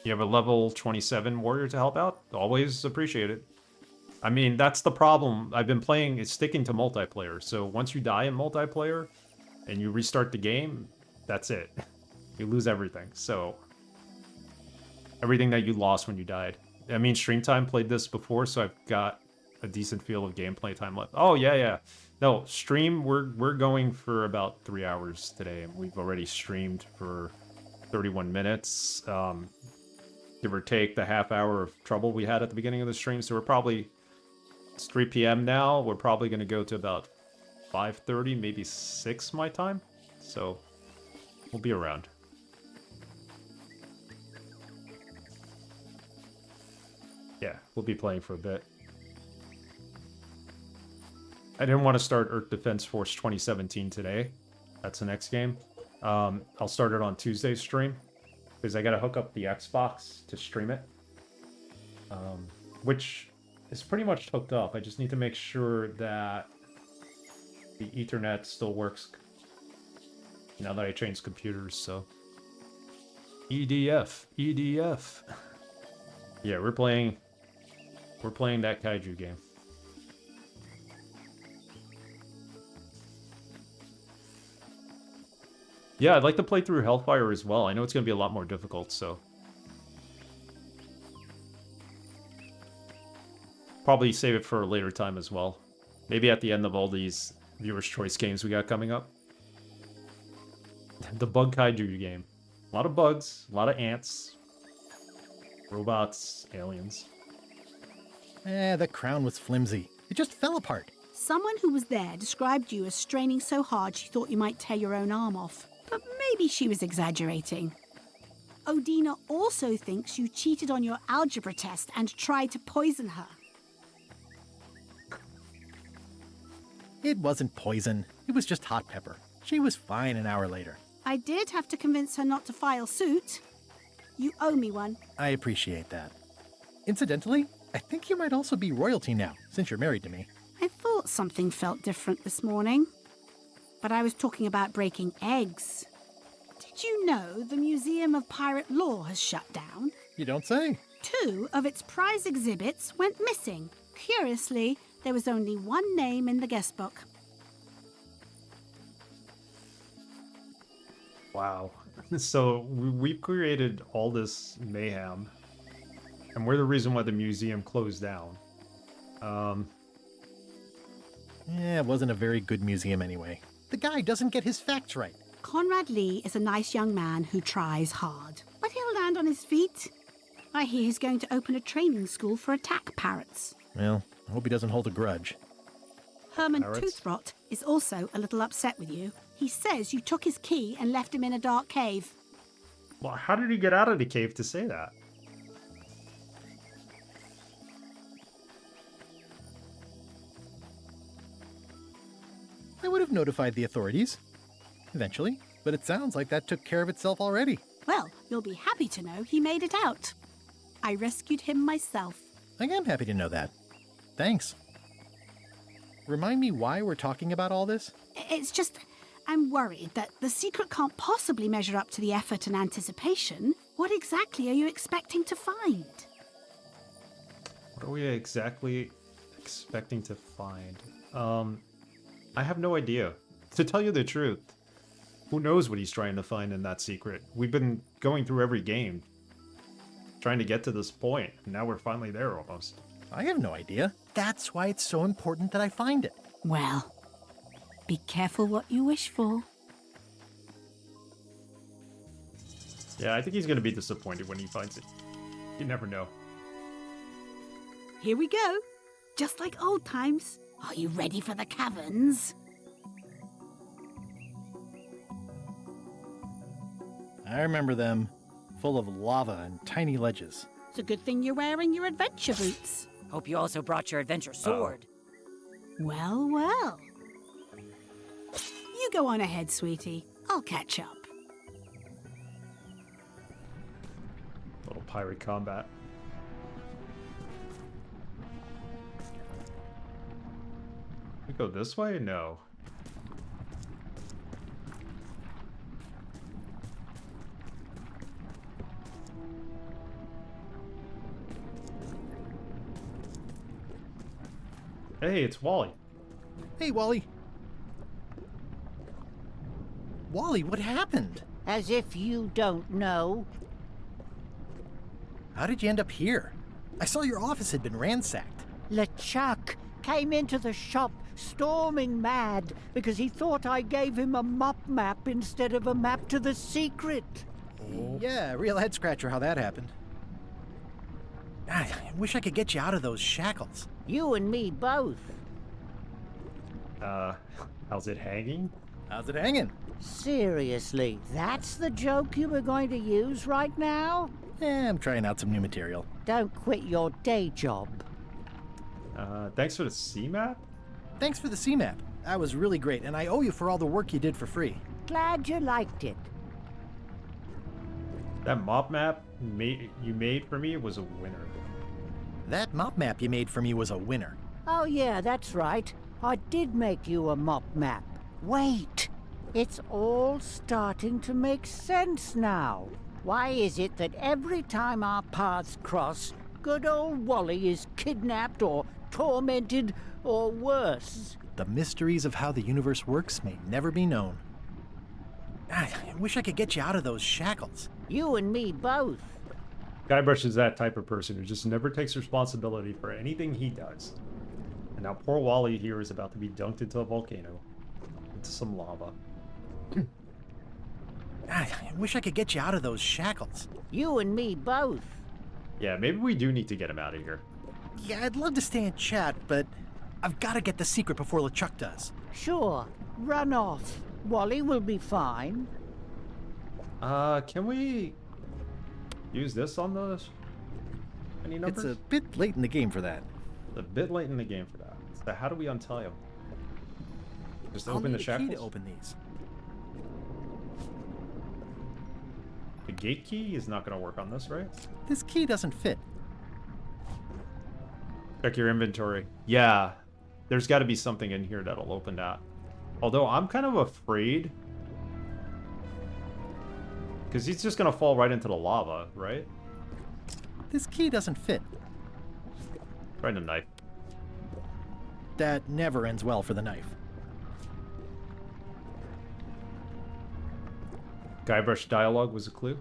Speaker 1: You have a level 27 warrior to help out? Always appreciate it. I mean, that's the problem. I've been playing, it's sticking to multiplayer. So once you die in multiplayer and you restart the game, that's it. You lose everything. So everything that you lost when you died. I mean, Stream Time played this before, so I've got a decent feel of gameplay time left. Oh, yeah. No, stream, we're going for about 3 hours today, and we've already streamed for 31 minutes. Give or take the half hour of trouble we had at the beginning of the stream, so we're probably... It's 3 p.m. now. We're probably going to go to about 5:30, maybe 6 my time. So we'll be around. Yeah, we'll be playing for a bit. I didn't want to start Earth Defense Force 2017 today. That's the next game. I'll start it on Tuesday's stream because I got to hook up the Xbox to stream it. Which... It's pretty much hooked up. I just need to make sure that the Ethernet still works now that I changed computers, so... EDF. Yeah, we're playing that kaiju game. Yeah, I'd like to play through Hellfire as well. I know it's going to be a lot more difficult, so... Probably save it for a later time as well. Maybe at the end of all these Viewer's Choice games we got coming up. The Bug Kaiju game. A lot of bugs, a lot of ants. Robots, aliens.
Speaker 2: The crown was flimsy. It just fell apart.
Speaker 12: Someone who was there described you as straining so hard she thought you might tear your own arm off. But maybe she was exaggerating. Odina also thinks you cheated on your algebra test and tried to poison her.
Speaker 2: It wasn't poison. It was just hot pepper. She was fine an hour later.
Speaker 12: I did have to convince her not to file suit. You owe me one.
Speaker 2: I appreciate that. Incidentally, I think you might also be royalty now, since you're married to me.
Speaker 12: I thought something felt different this morning. But I was talking about breaking eggs. Did you know the Museum of Pirate Lore has shut down?
Speaker 2: You don't say.
Speaker 12: 2 of its prize exhibits went missing. Curiously, there was only one name in the guest book.
Speaker 1: Wow. So we've created all this mayhem, and we're the reason why the museum closed down.
Speaker 2: It wasn't a very good museum anyway. The guy doesn't get his facts right.
Speaker 12: Conrad Lee is a nice young man who tries hard, but he'll land on his feet. I hear he's going to open a training school for attack parrots.
Speaker 2: Well, I hope he doesn't hold a grudge.
Speaker 12: Herman Toothrot is also a little upset with you. He says you took his key and left him in a dark cave.
Speaker 1: Well, how did he get out of the cave to say that?
Speaker 2: I would have notified the authorities. Eventually. But it sounds like that took care of itself already.
Speaker 12: Well, you'll be happy to know he made it out. I rescued him myself.
Speaker 2: I am happy to know that. Thanks. Remind me why we're talking about all this?
Speaker 12: It's just, I'm worried that the secret can't possibly measure up to the effort and anticipation. What exactly are you expecting to find?
Speaker 1: What are we exactly expecting to find? I have no idea. To tell you the truth, who knows what he's trying to find in that secret? We've been going through every game, trying to get to this point, and now we're finally there almost.
Speaker 2: I have no idea. That's why it's so important that I find it.
Speaker 12: Well, be careful what you wish for.
Speaker 1: Yeah, I think he's going to be disappointed when he finds it. You never know.
Speaker 12: Here we go. Just like old times. Are you ready for the caverns?
Speaker 2: I remember them. Full of lava and tiny ledges.
Speaker 12: It's a good thing you're wearing your adventure boots.
Speaker 10: Hope you also brought your adventure sword.
Speaker 12: Well, well. You go on ahead, sweetie. I'll catch up.
Speaker 1: Little pirate combat. We go this way? No. Hey, it's Wally.
Speaker 2: Hey, Wally. Wally, what happened?
Speaker 13: As if you don't know.
Speaker 2: How did you end up here? I saw your office had been ransacked.
Speaker 13: LeChuck came into the shop storming mad because he thought I gave him a mop map instead of a map to the secret.
Speaker 2: Yeah, real head scratcher how that happened. I wish I could get you out of those shackles.
Speaker 13: You and me both.
Speaker 1: How's it hanging?
Speaker 2: How's it hanging?
Speaker 13: Seriously, that's the joke you were going to use right now?
Speaker 2: I'm trying out some new material.
Speaker 13: Don't quit your day job.
Speaker 1: Thanks for the C-map?
Speaker 2: Thanks for the C-map. That was really great, and I owe you for all the work you did for free.
Speaker 13: Glad you liked it.
Speaker 1: That mop map you made for me was a winner.
Speaker 2: That mop map you made for me was a winner.
Speaker 13: Oh yeah, that's right. I did make you a mop map. Wait! It's all starting to make sense now. Why is it that every time our paths cross, good old Wally is kidnapped or tormented or worse?
Speaker 2: The mysteries of how the universe works may never be known. I wish I could get you out of those shackles.
Speaker 13: You and me both.
Speaker 1: Guybrush is that type of person who just never takes responsibility for anything he does. And now poor Wally here is about to be dunked into a volcano. Into some lava.
Speaker 2: I wish I could get you out of those shackles.
Speaker 13: You and me both.
Speaker 1: Yeah, maybe we do need to get him out of here.
Speaker 2: Yeah, I'd love to stay and chat, but I've got to get the secret before LeChuck does.
Speaker 13: Sure. Run off. Wally will be fine.
Speaker 1: Can we use this on the any numbers?
Speaker 2: It's a bit late in the game for that.
Speaker 1: A bit late in the game for that. So how do we untie him? Just
Speaker 2: I'll
Speaker 1: open
Speaker 2: need
Speaker 1: the
Speaker 2: a
Speaker 1: shackles?
Speaker 2: key to open these.
Speaker 1: The gate key is not going to work on this, right?
Speaker 2: This key doesn't fit.
Speaker 1: Check your inventory. Yeah, there's got to be something in here that'll open that. Although I'm kind of afraid. Because he's just going to fall right into the lava, right?
Speaker 2: This key doesn't fit.
Speaker 1: Try the knife.
Speaker 2: That never ends well for the knife.
Speaker 1: Guybrush dialogue was a clue.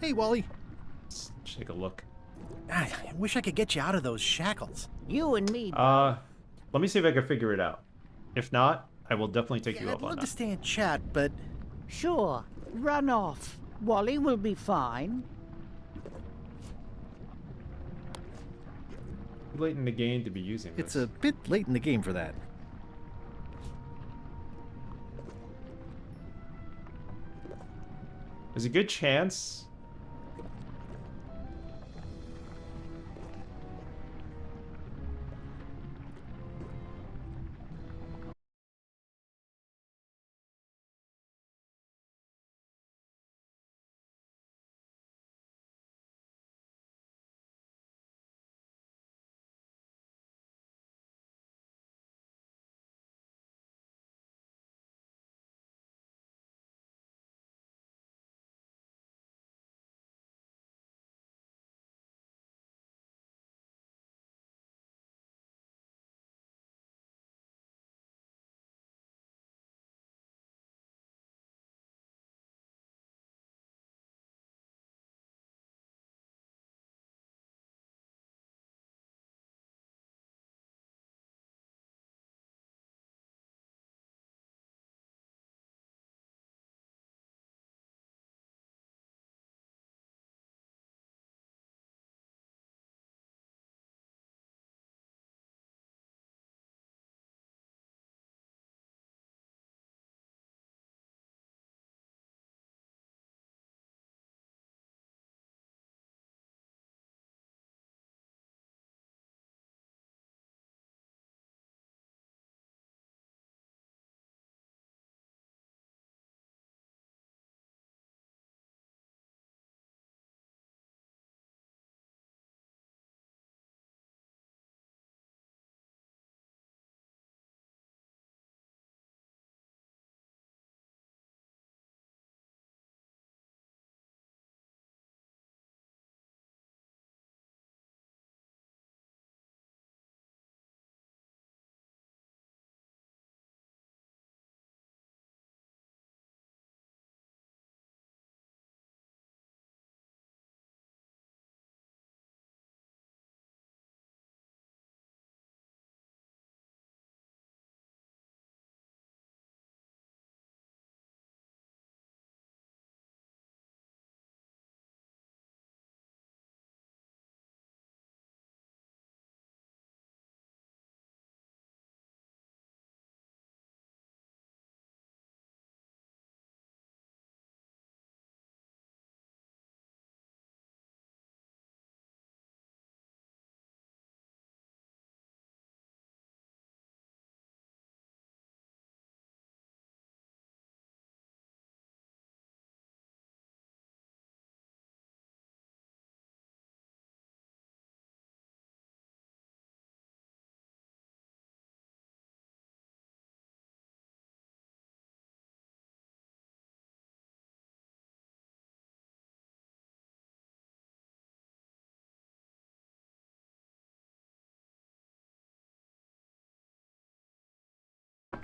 Speaker 2: Hey, Wally.
Speaker 1: Let's take a look.
Speaker 2: I wish I could get you out of those shackles.
Speaker 13: You and me.
Speaker 1: Let me see if I can figure it out. If not, I will definitely take you up on
Speaker 2: I'd love
Speaker 1: that.
Speaker 2: to stay and chat, but...
Speaker 13: Sure. Run off. Wally will be fine.
Speaker 1: Too late in the game to be using this.
Speaker 2: It's a bit late in the game for that.
Speaker 1: There's a good chance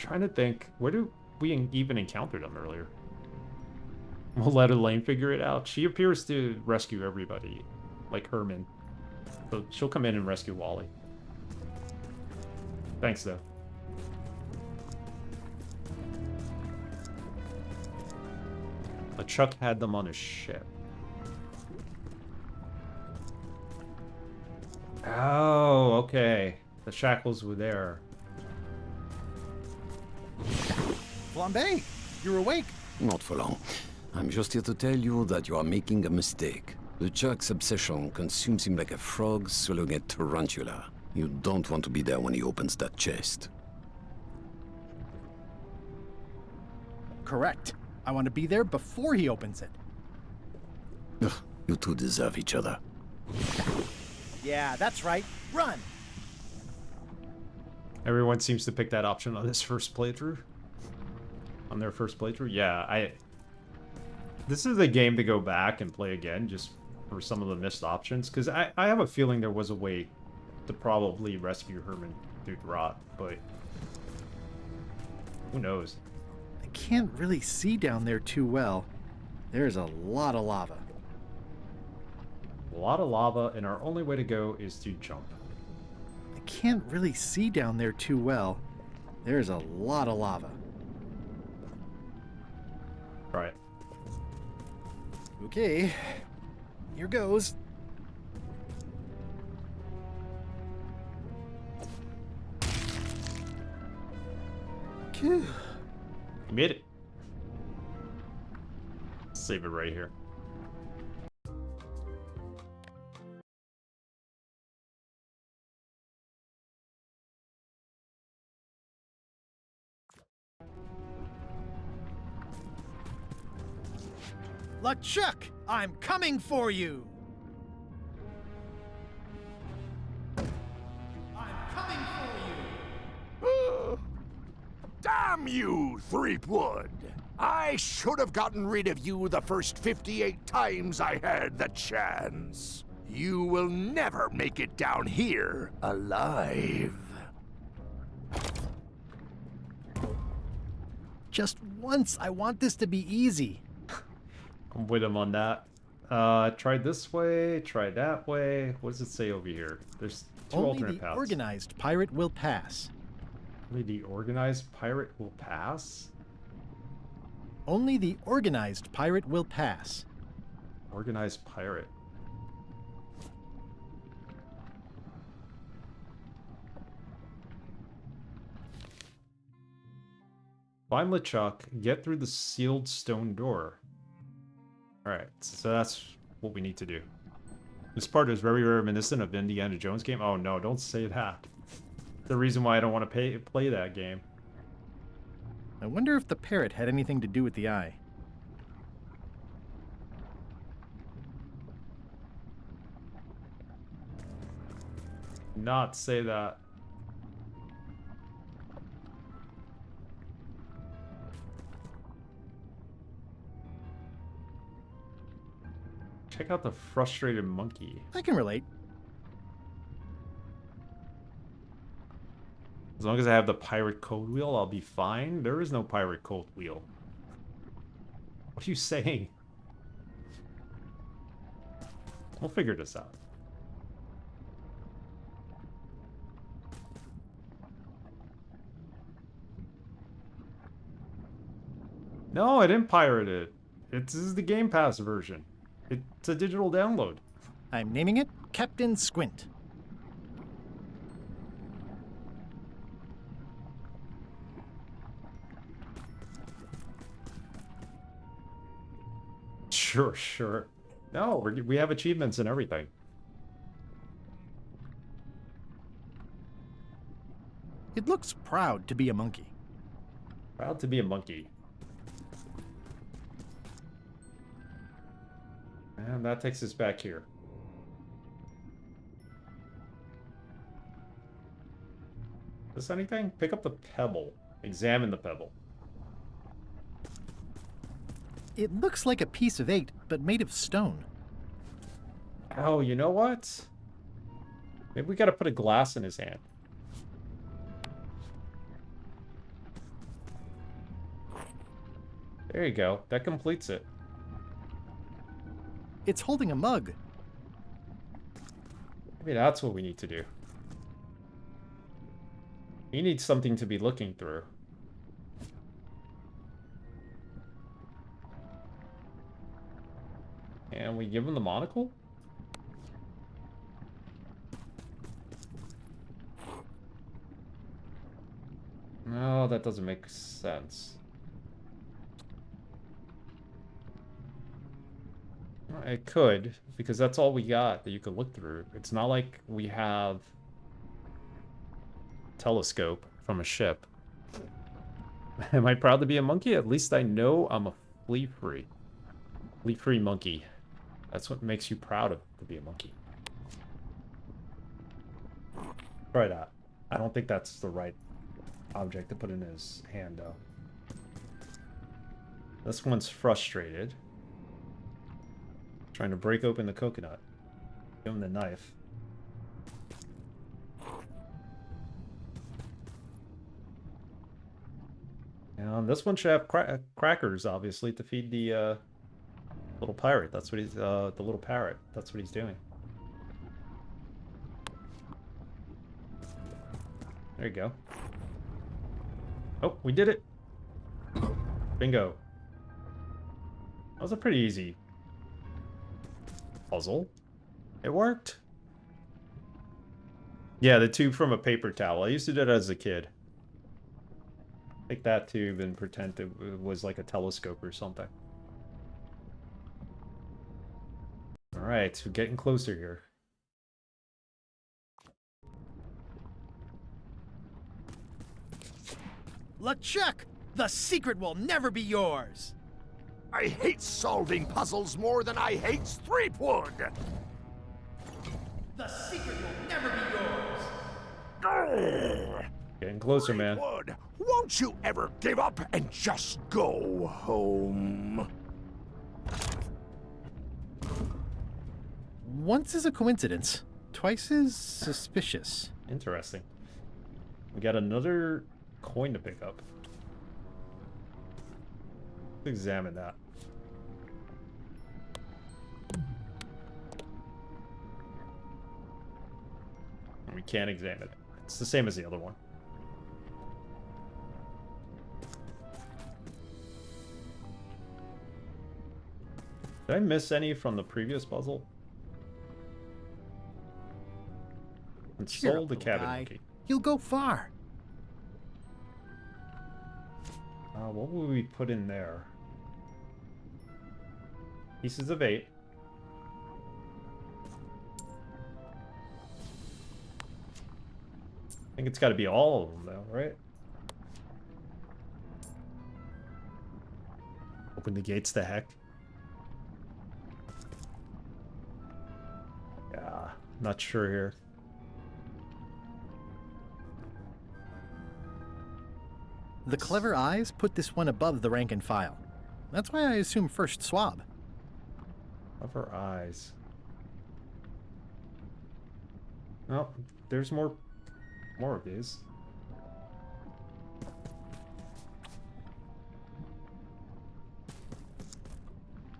Speaker 1: trying to think. Where do we even encounter them earlier? We'll let Elaine figure it out. She appears to rescue everybody, like Herman. So she'll come in and rescue Wally. Thanks, though. But Chuck had them on his ship. Oh, okay. The shackles were there.
Speaker 2: Flambe, you're awake.
Speaker 14: Not for long. I'm just here to tell you that you are making a mistake. The Chuck's obsession consumes him like a frog swallowing a tarantula. You don't want to be there when he opens that chest.
Speaker 2: Correct. I want to be there before he opens it.
Speaker 14: Ugh, you two deserve each other.
Speaker 2: Yeah, that's right. Run!
Speaker 1: Everyone seems to pick that option on this first playthrough. On their first playthrough? Yeah, this is a game to go back and play again, just for some of the missed options. Because I have a feeling there was a way to probably rescue Herman through the rot, but who knows?
Speaker 2: I can't really see down there too well. There's a lot of lava.
Speaker 1: A lot of lava, and our only way to go is to jump.
Speaker 2: I can't really see down there too well. There's a lot of lava.
Speaker 1: Right.
Speaker 2: Okay. Here goes.
Speaker 1: You made it. Save it right here.
Speaker 2: LeChuck, I'm coming for you! I'm coming for you!
Speaker 9: Damn you, Threepwood! I should have gotten rid of you the first 58 times I had the chance. You will never make it down here alive.
Speaker 2: Just once, I want this to be easy.
Speaker 1: I'm with him on that. Try this way, try that way. What does it say over here? There's two alternate
Speaker 2: Only the
Speaker 1: paths.
Speaker 2: organized pirate will pass.
Speaker 1: Only the organized pirate will pass?
Speaker 2: Only the organized pirate will pass.
Speaker 1: Organized pirate. Find LeChuck, get through the sealed stone door. Alright, so that's what we need to do. This part is very reminiscent of Indiana Jones game. Oh no, don't say that. The reason why I don't want to play that game.
Speaker 2: I wonder if the parrot had anything to do with the eye.
Speaker 1: Not say that. Check out the frustrated monkey.
Speaker 2: I can relate.
Speaker 1: As long as I have the pirate code wheel, I'll be fine. There is no pirate code wheel. What are you saying? We'll figure this out. No, I didn't pirate it. This is the Game Pass version. It's a digital download.
Speaker 2: I'm naming it Captain Squint.
Speaker 1: Sure. No, we have achievements and everything.
Speaker 2: It looks proud to be a monkey.
Speaker 1: Proud to be a monkey. And that takes us back here. Is this anything? Pick up the pebble. Examine the pebble.
Speaker 2: It looks like a piece of 8, but made of stone.
Speaker 1: Oh, you know what? Maybe we gotta put a glass in his hand. There you go. That completes it.
Speaker 2: It's holding a mug.
Speaker 1: Maybe that's what we need to do. We need something to be looking through. And we give him the monocle? No, that doesn't make sense. It could, because that's all we got that you could look through. It's not like we have a telescope from a ship. Am I proud to be a monkey? At least I know I'm a flea-free. Flea-free monkey. That's what makes you proud to be a monkey. Try that. I don't think that's the right object to put in his hand, though. This one's frustrated. Trying to break open the coconut. Give him the knife. And this one should have crackers, obviously, to feed the little pirate. That's what he's, the little parrot. That's what he's doing. There you go. Oh, we did it. Bingo. That was a pretty easy puzzle. It worked. Yeah, the tube from a paper towel. I used to do that as a kid. Take that tube and pretend it was like a telescope or something. Alright, we're getting closer here.
Speaker 2: LeChuck! The secret will never be yours!
Speaker 9: I hate solving puzzles more than I hate Threepwood!
Speaker 2: The secret will never be yours!
Speaker 1: Getting closer, man.
Speaker 9: Threepwood, won't you ever give up and just go home?
Speaker 2: Once is a coincidence. Twice is suspicious.
Speaker 1: Interesting. We got another coin to pick up. Let's examine that. We can't examine it. It's the same as the other one. Did I miss any from the previous puzzle? And sold the cabin monkey.
Speaker 2: You'll go far.
Speaker 1: What would we put in there? Pieces of 8. I think it's got to be all of them, though, right? Open the gates to heck. Yeah, not sure here.
Speaker 2: The clever eyes put this one above the rank and file. That's why I assume first swab.
Speaker 1: Clever eyes. Oh, there's more of these.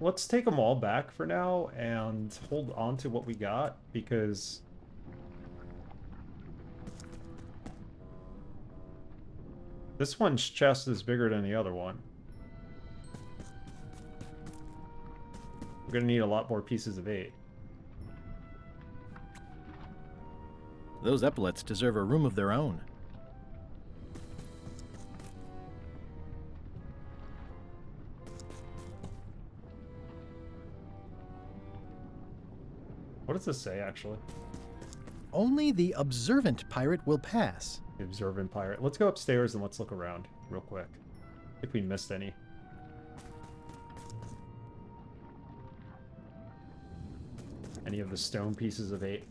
Speaker 1: Let's take them all back for now and hold on to what we got, because this one's chest is bigger than the other one. We're gonna need a lot more pieces of 8.
Speaker 2: Those epaulets deserve a room of their own.
Speaker 1: What does this say, actually?
Speaker 2: Only the observant pirate will pass.
Speaker 1: The observant pirate. Let's go upstairs and let's look around real quick. If we missed any. Any of the stone pieces of 8.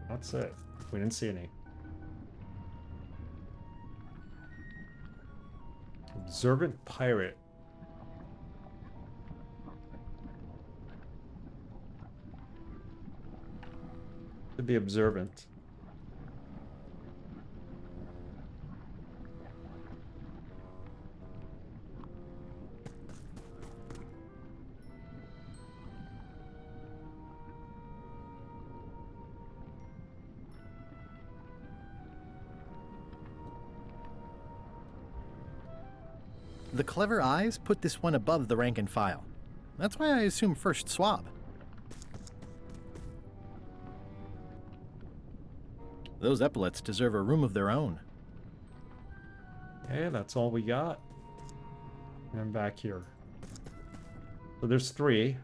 Speaker 1: That's it. We didn't see any. Observant pirate. To be observant.
Speaker 2: The clever eyes put this one above the rank and file. That's why I assume first swab. Those epaulets deserve a room of their own.
Speaker 1: Okay, that's all we got. And back here. So there's 3.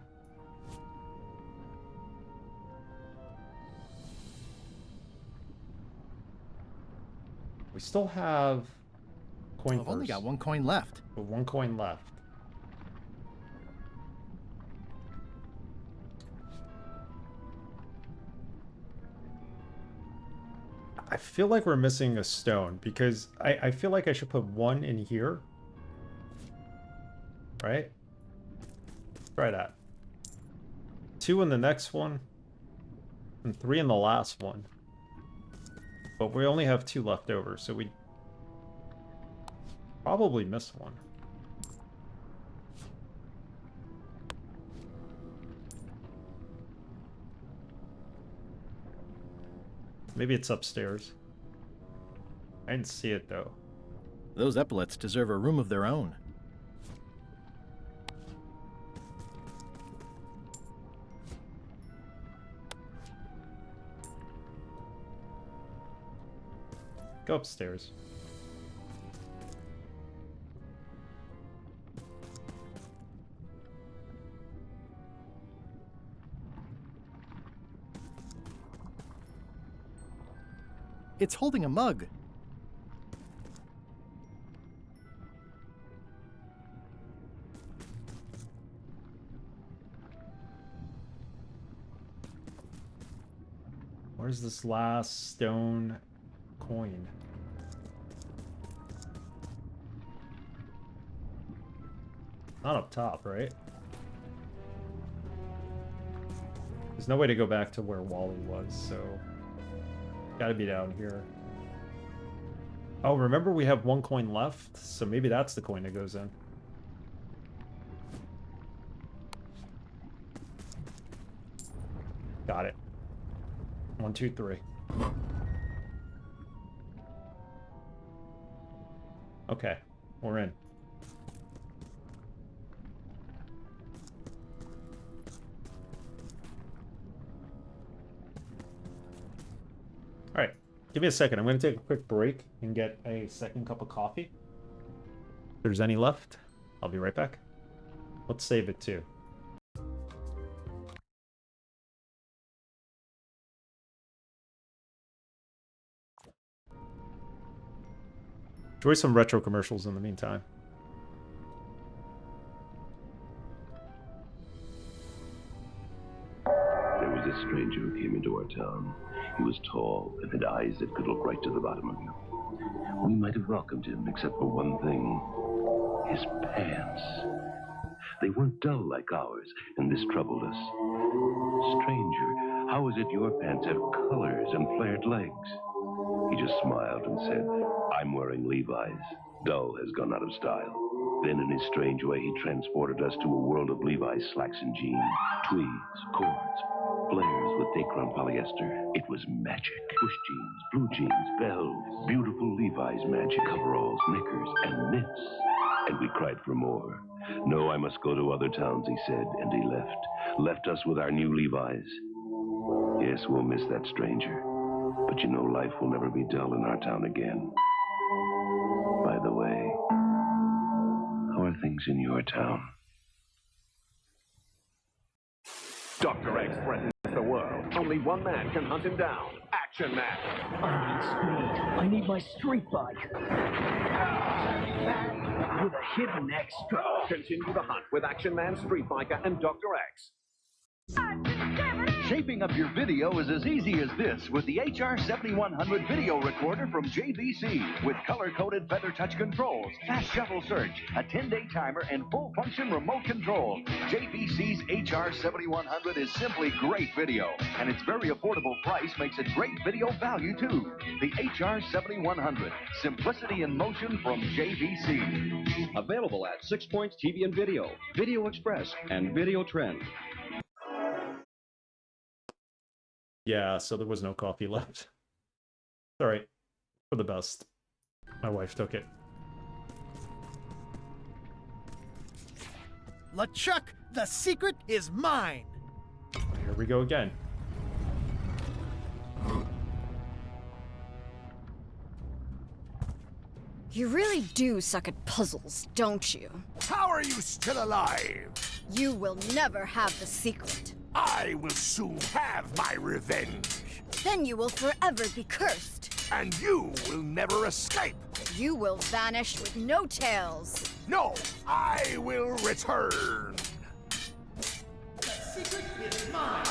Speaker 1: We still have coin.
Speaker 2: I've only got 1 coin left.
Speaker 1: But 1 coin left. I feel like we're missing a stone because I feel like I should put 1 in here. Right? Try that. 2 in the next one. And 3 in the last one. But we only have 2 left over, so we probably missed 1. Maybe it's upstairs. I didn't see it though.
Speaker 2: Those epaulets deserve a room of their own.
Speaker 1: Go upstairs.
Speaker 2: It's holding a mug.
Speaker 1: Where's this last stone coin? Not up top, right? There's no way to go back to where Wally was, so gotta be down here. Oh, remember we have 1 coin left, so maybe that's the coin that goes in. Got it. 1, 2, 3. Okay, we're in. All right, give me a second. I'm going to take a quick break and get a second cup of coffee. If there's any left, I'll be right back. Let's save it too. Enjoy some retro commercials in the meantime.
Speaker 15: There was a stranger who came into our town. He was tall and had eyes that could look right to the bottom of you. We might have welcomed him, except for one thing. His pants. They weren't dull like ours, and this troubled us. Stranger, how is it your pants have colors and flared legs? He just smiled and said, I'm wearing Levi's. Dull has gone out of style. Then in his strange way, he transported us to a world of Levi's slacks and jeans, tweeds, cords, flares with Dacron polyester. It was magic. Push jeans, blue jeans, bells, beautiful Levi's magic, coveralls, knickers, and knits. And we cried for more. No, I must go to other towns, he said, and he left. Left us with our new Levi's. Yes, we'll miss that stranger. But you know, life will never be dull in our town again. By the way, how are things in your town?
Speaker 16: Dr. X threatens the world. Only one man can hunt him down. Action Man.
Speaker 17: I need speed. I need my street bike. With a hidden extra.
Speaker 16: Continue the hunt with Action Man, Street Biker, and Dr. X.
Speaker 18: Shaping up your video is as easy as this with the HR7100 video recorder from JVC. With color-coded feather touch controls, fast shuffle search, a 10-day timer, and full-function remote control. JVC's HR7100 is simply great video, and its very affordable price makes it great video value, too. The HR7100, simplicity in motion from JVC.
Speaker 19: Available at 6 Points TV and Video, Video Express, and Video Trend.
Speaker 1: Yeah, so there was no coffee left. Alright, for the best. My wife took it.
Speaker 2: LeChuck, the secret is mine!
Speaker 1: Here we go again.
Speaker 11: You really do suck at puzzles, don't you?
Speaker 9: How are you still alive?
Speaker 11: You will never have the secret.
Speaker 9: I will soon have my revenge.
Speaker 11: Then you will forever be cursed.
Speaker 9: And you will never escape.
Speaker 11: You will vanish with no tails.
Speaker 9: No, I will return.
Speaker 2: The secret is mine!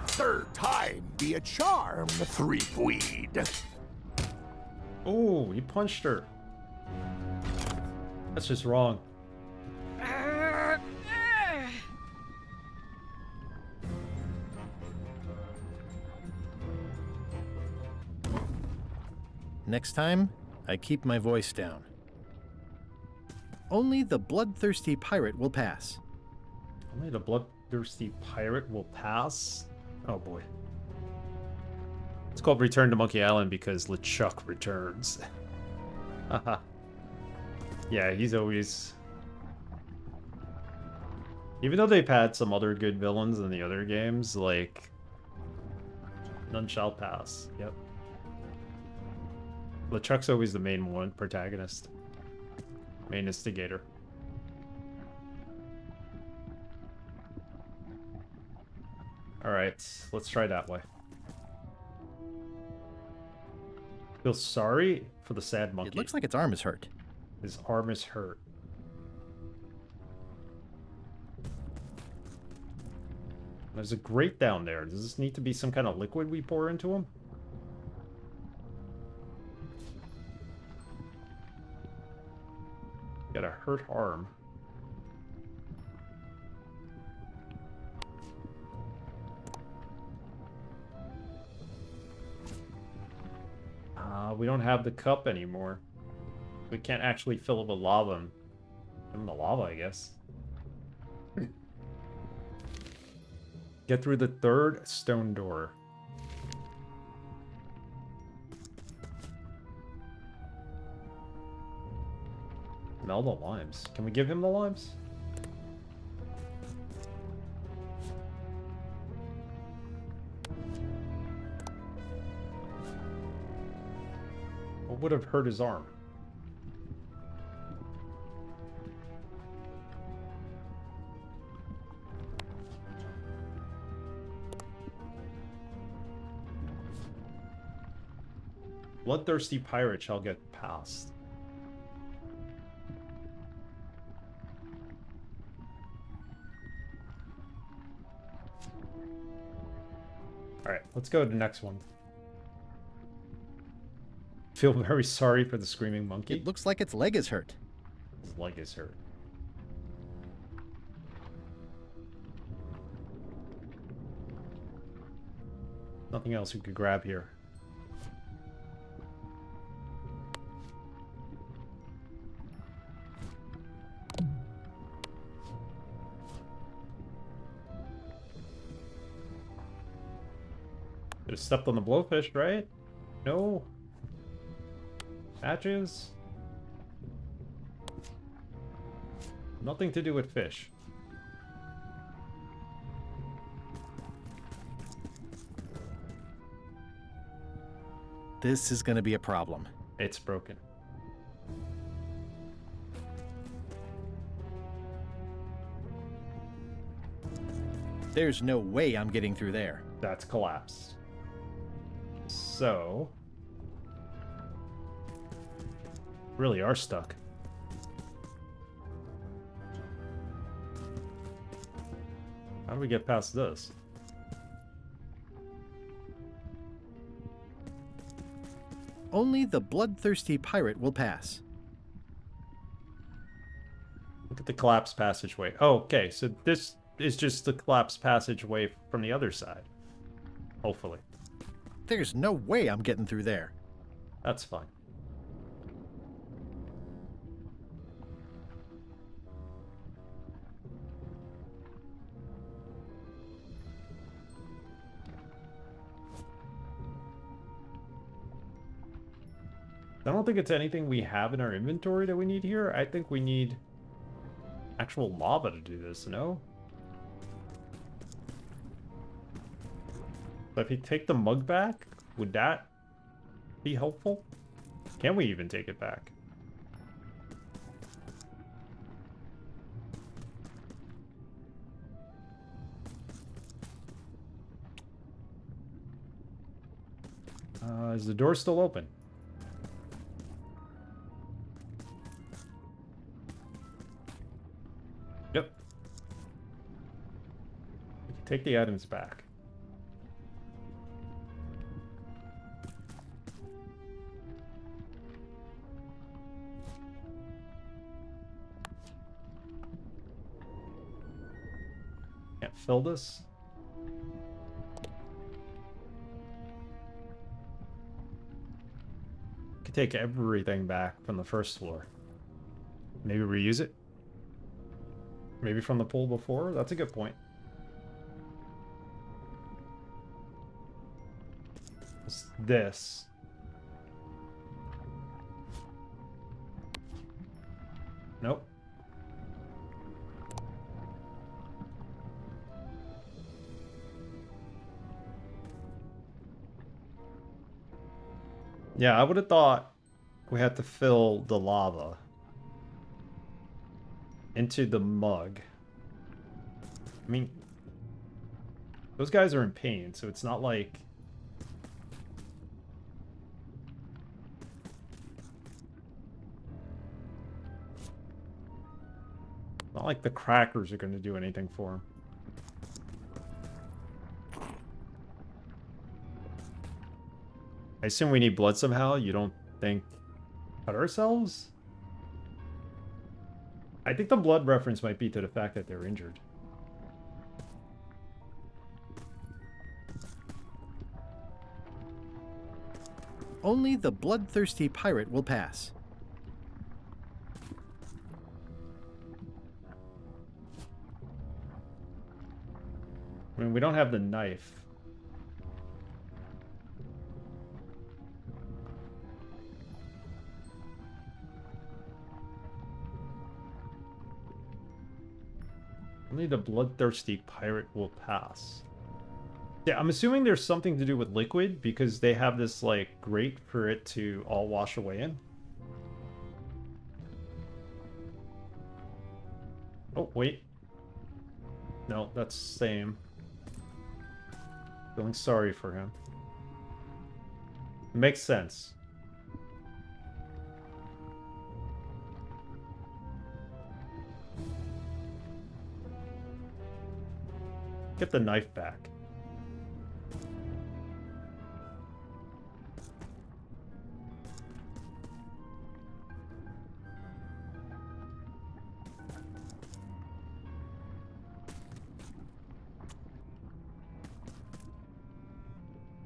Speaker 9: Third time be a charm, Threepweed.
Speaker 1: Oh, he punched her. That's just wrong.
Speaker 2: Next time, I keep my voice down. Only the bloodthirsty pirate will pass.
Speaker 1: Only the bloodthirsty pirate will pass? Oh boy. It's called Return to Monkey Island because LeChuck returns. Haha. Yeah, he's always... Even though they've had some other good villains in the other games, like... None shall pass. Yep. LeChuck's always the main one, protagonist. Main instigator. Alright, let's try that way. Feel sorry for the sad monkey.
Speaker 2: It looks like its arm is hurt.
Speaker 1: His arm is hurt. There's a grate down there. Does this need to be some kind of liquid we pour into him? Got a hurt arm. We don't have the cup anymore. We can't actually fill it with lava. Give him the lava, I guess. Get through the third stone door. Smell the limes. Can we give him the limes? What would have hurt his arm? Bloodthirsty pirate shall get past. Alright, let's go to the next one. Feel very sorry for the screaming monkey.
Speaker 2: It looks like its leg is hurt.
Speaker 1: His leg is hurt. Nothing else we could grab here. Could have stepped on the blowfish, right? No. Matches? Nothing to do with fish.
Speaker 2: This is going to be a problem.
Speaker 1: It's broken.
Speaker 2: There's no way I'm getting through there.
Speaker 1: That's collapsed. So... really are stuck. How do we get past this?
Speaker 2: Only the bloodthirsty pirate will pass.
Speaker 1: Look at the collapsed passageway. Oh, okay, so this is just the collapsed passageway from the other side. Hopefully.
Speaker 2: There's no way I'm getting through there.
Speaker 1: That's fine. I don't think it's anything we have in our inventory that we need here. I think we need actual lava to do this, no? But if you take the mug back, would that be helpful? Can we even take it back? Is the door still open? Yep. We can take the items back. Can't fill this. Could take everything back from the first floor. Maybe reuse it. Maybe from the pool before? That's a good point. It's this. Nope. Yeah, I would have thought we had to fill the lava into the mug. I mean, those guys are in pain, so it's not like... Not like the crackers are going to do anything for them. I assume we need blood somehow. You don't think... Cut ourselves? I think the blood reference might be to the fact that they're injured.
Speaker 2: Only the bloodthirsty pirate will pass.
Speaker 1: I mean, we don't have the knife. Only the bloodthirsty pirate will pass. Yeah, I'm assuming there's something to do with liquid because they have this, like, grate for it to all wash away in. Oh, wait. No, that's same. Feeling sorry for him. It makes sense. Get the knife back.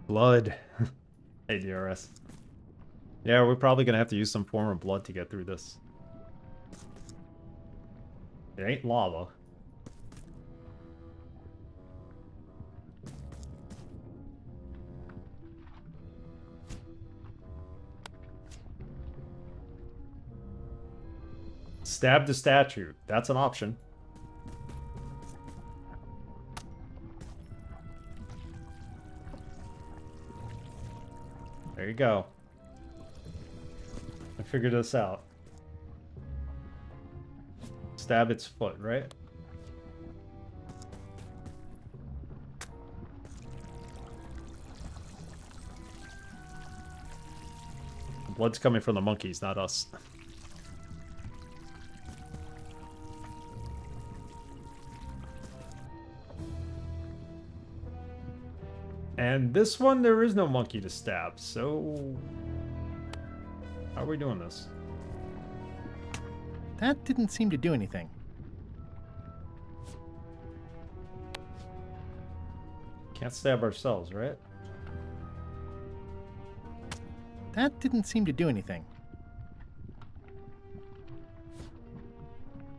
Speaker 1: Blood. Hey, DRS. Yeah, we're probably gonna have to use some form of blood to get through this. It ain't lava. Stab the statue. That's an option. There you go. I figured this out. Stab its foot, right? The blood's coming from the monkeys, not us. And this one, there is no monkey to stab, so... How are we doing this?
Speaker 2: That didn't seem to do anything.
Speaker 1: Can't stab ourselves, right?
Speaker 2: That didn't seem to do anything.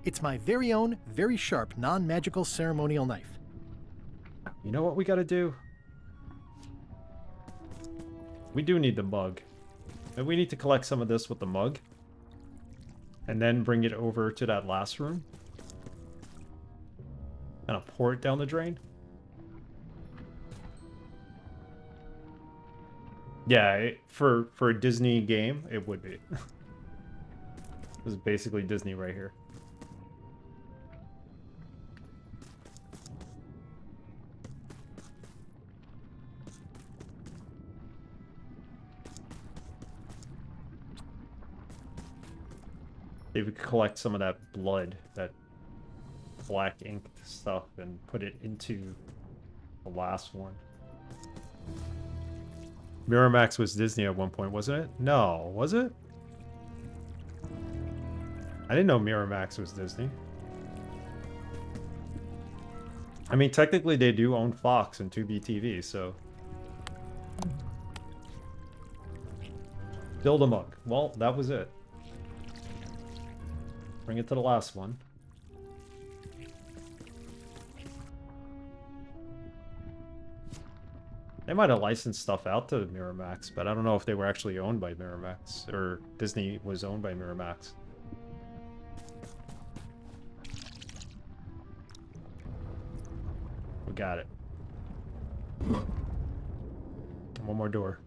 Speaker 2: It's my very own, very sharp, non-magical ceremonial knife.
Speaker 1: You know what we gotta do? We do need the mug. And we need to collect some of this with the mug. And then bring it over to that last room. And pour it down the drain. Yeah, for a Disney game, it would be. This is basically Disney right here. They would collect some of that blood, that black ink stuff, and put it into the last one. Miramax was Disney at one point, wasn't it? No, was it? I didn't know Miramax was Disney. I mean, technically they do own Fox and Tubi TV, so... Build a mug. Well, that was it. Bring it to the last one. They might have licensed stuff out to Miramax, but I don't know if they were actually owned by Miramax, or Disney was owned by Miramax. We got it. One more door.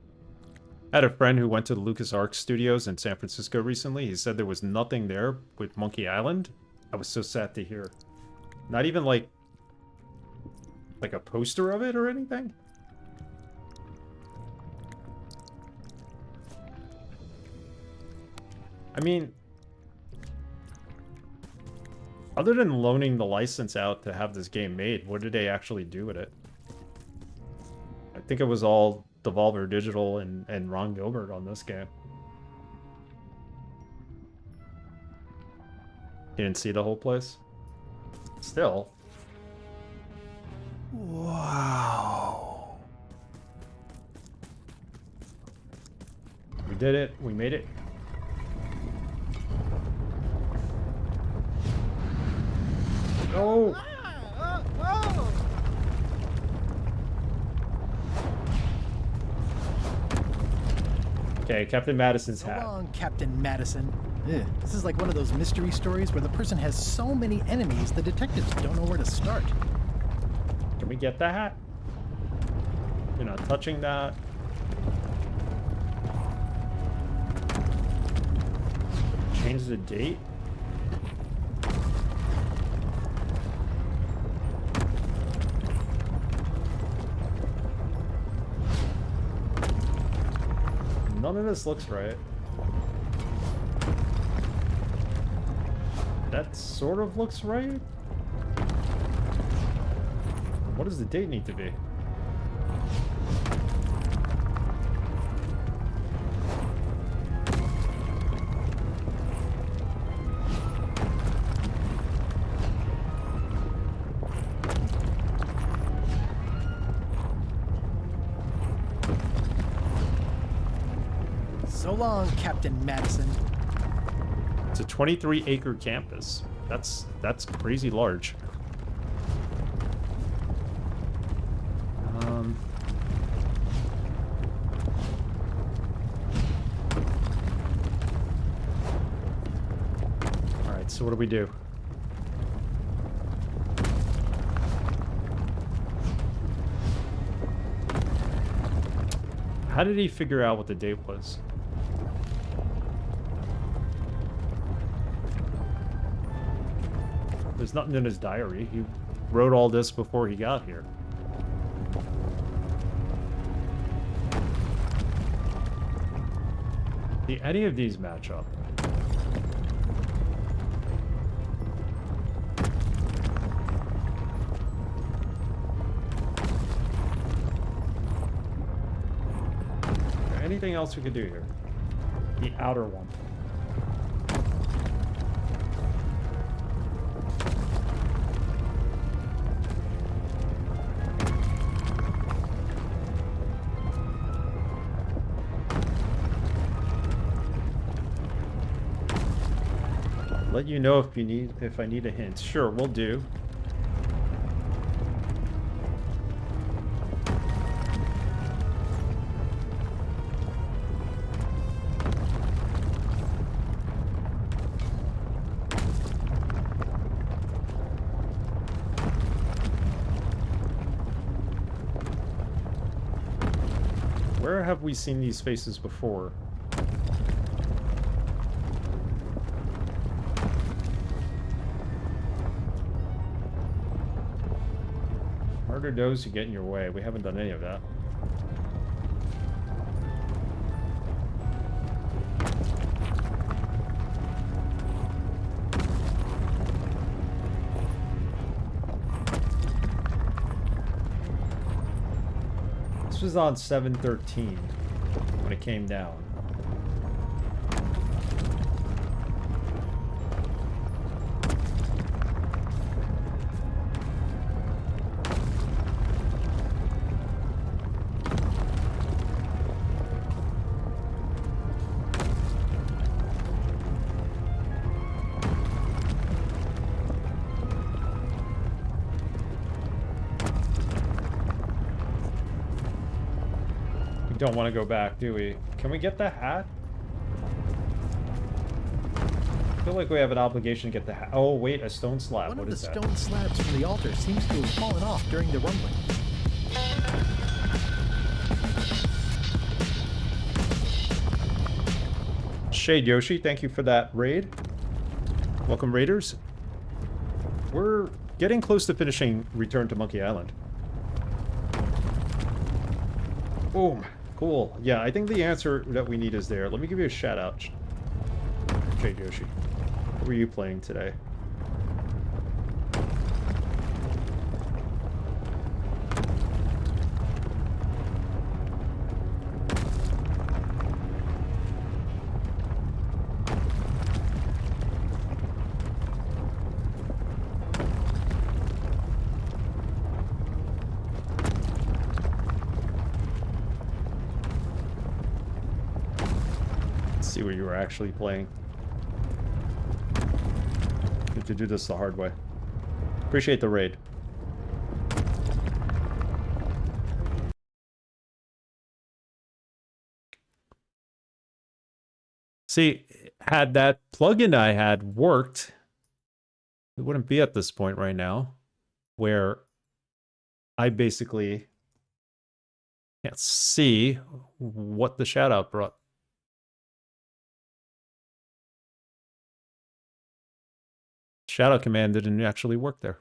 Speaker 1: I had a friend who went to the LucasArts studios in San Francisco recently. He said there was nothing there with Monkey Island. I was so sad to hear. Not even like a poster of it or anything? I mean, other than loaning the license out to have this game made, what did they actually do with it? I think it was all Devolver Digital and Ron Gilbert on this game. You didn't see the whole place? Still.
Speaker 2: Wow.
Speaker 1: We did it. We made it. No! Okay, Captain Madison's hat.
Speaker 2: So long, Captain Madison. Ugh, this is like one of those mystery stories where the person has so many enemies the detectives don't know where to start.
Speaker 1: Can we get the hat? You're not touching that. Change the date? None of this looks right. That sort of looks right. What does the date need to be?
Speaker 2: So long, Captain Madison.
Speaker 1: It's a 23-acre campus. That's crazy large. All right, so what do we do? How did he figure out what the date was? There's nothing in his diary. He wrote all this before he got here. Do any of these match up? Is there anything else we could do here? The outer one. Let you know if I need a hint. Sure, we'll do. Where have we seen these faces before? Murder those who get in your way. We haven't done any of that. This was on 7/13 when it came down. Don't want to go back, do we? Can we get the hat? I feel like we have an obligation to get the hat. Oh, wait, a stone slab.
Speaker 2: One
Speaker 1: What
Speaker 2: of
Speaker 1: is
Speaker 2: the
Speaker 1: that?
Speaker 2: stone slabs from the altar seems to have fallen off during the rumbling.
Speaker 1: Shade Yoshi, thank you for that raid. Welcome, raiders. We're getting close to finishing Return to Monkey Island. Boom. Cool. Yeah, I think the answer that we need is there. Let me give you a shout out, Shade Yoshi. What were you playing today? See what you were actually playing. Good to do this the hard way. Appreciate the raid. See, had that plugin I had worked, we wouldn't be at this point right now, where I basically can't see what the shoutout brought. Shoutout command didn't actually work there.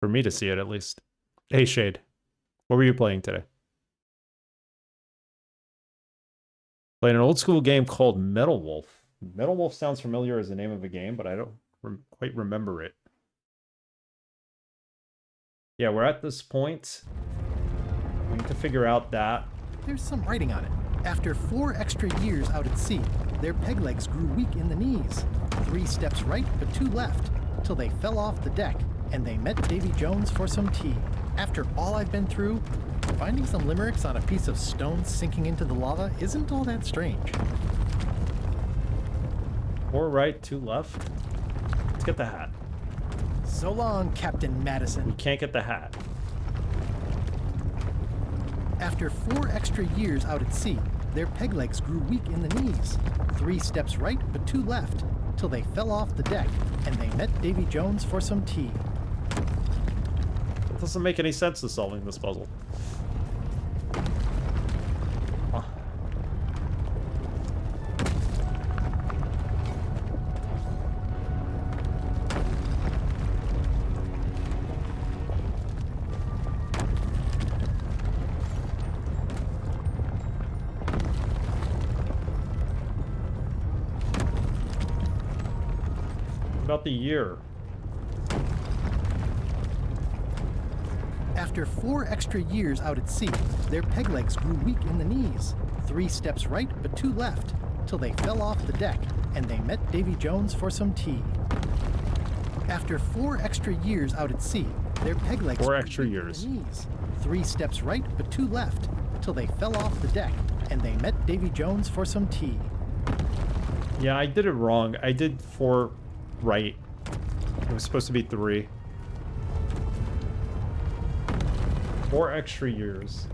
Speaker 1: For me to see it, at least. Hey, Shade. What were you playing today? Playing an old school game called Metal Wolf. Metal Wolf sounds familiar as the name of a game, but I don't quite remember it. Yeah, we're at this point. We need to figure out that.
Speaker 2: There's some writing on it. After 4 extra years out at sea, their peg legs grew weak in the knees. 3 steps right, but 2 left, till they fell off the deck, and they met Davy Jones for some tea. After all I've been through, finding some limericks on a piece of stone sinking into the lava isn't all that strange.
Speaker 1: 4 right, 2 left. Let's get the hat.
Speaker 2: So long, Captain Madison.
Speaker 1: We can't get the hat.
Speaker 2: After 4 extra years out at sea, their peg legs grew weak in the knees. 3 steps right, but 2 left, till they fell off the deck, and they met Davy Jones for some tea.
Speaker 1: It doesn't make any sense to solving this puzzle. About the year.
Speaker 2: After 4 extra years out at sea, their peg legs grew weak in the knees. 3 steps right, but 2 left, till they fell off the deck, and they met Davy Jones for some tea. After 4 extra years out at sea, their peg legs
Speaker 1: 4 extra years.
Speaker 2: in the knees. 3 steps right, but 2 left, till they fell off the deck, and they met Davy Jones for some tea.
Speaker 1: Yeah, I did it wrong. I did 4 right. It was supposed to be 3. 4 extra years.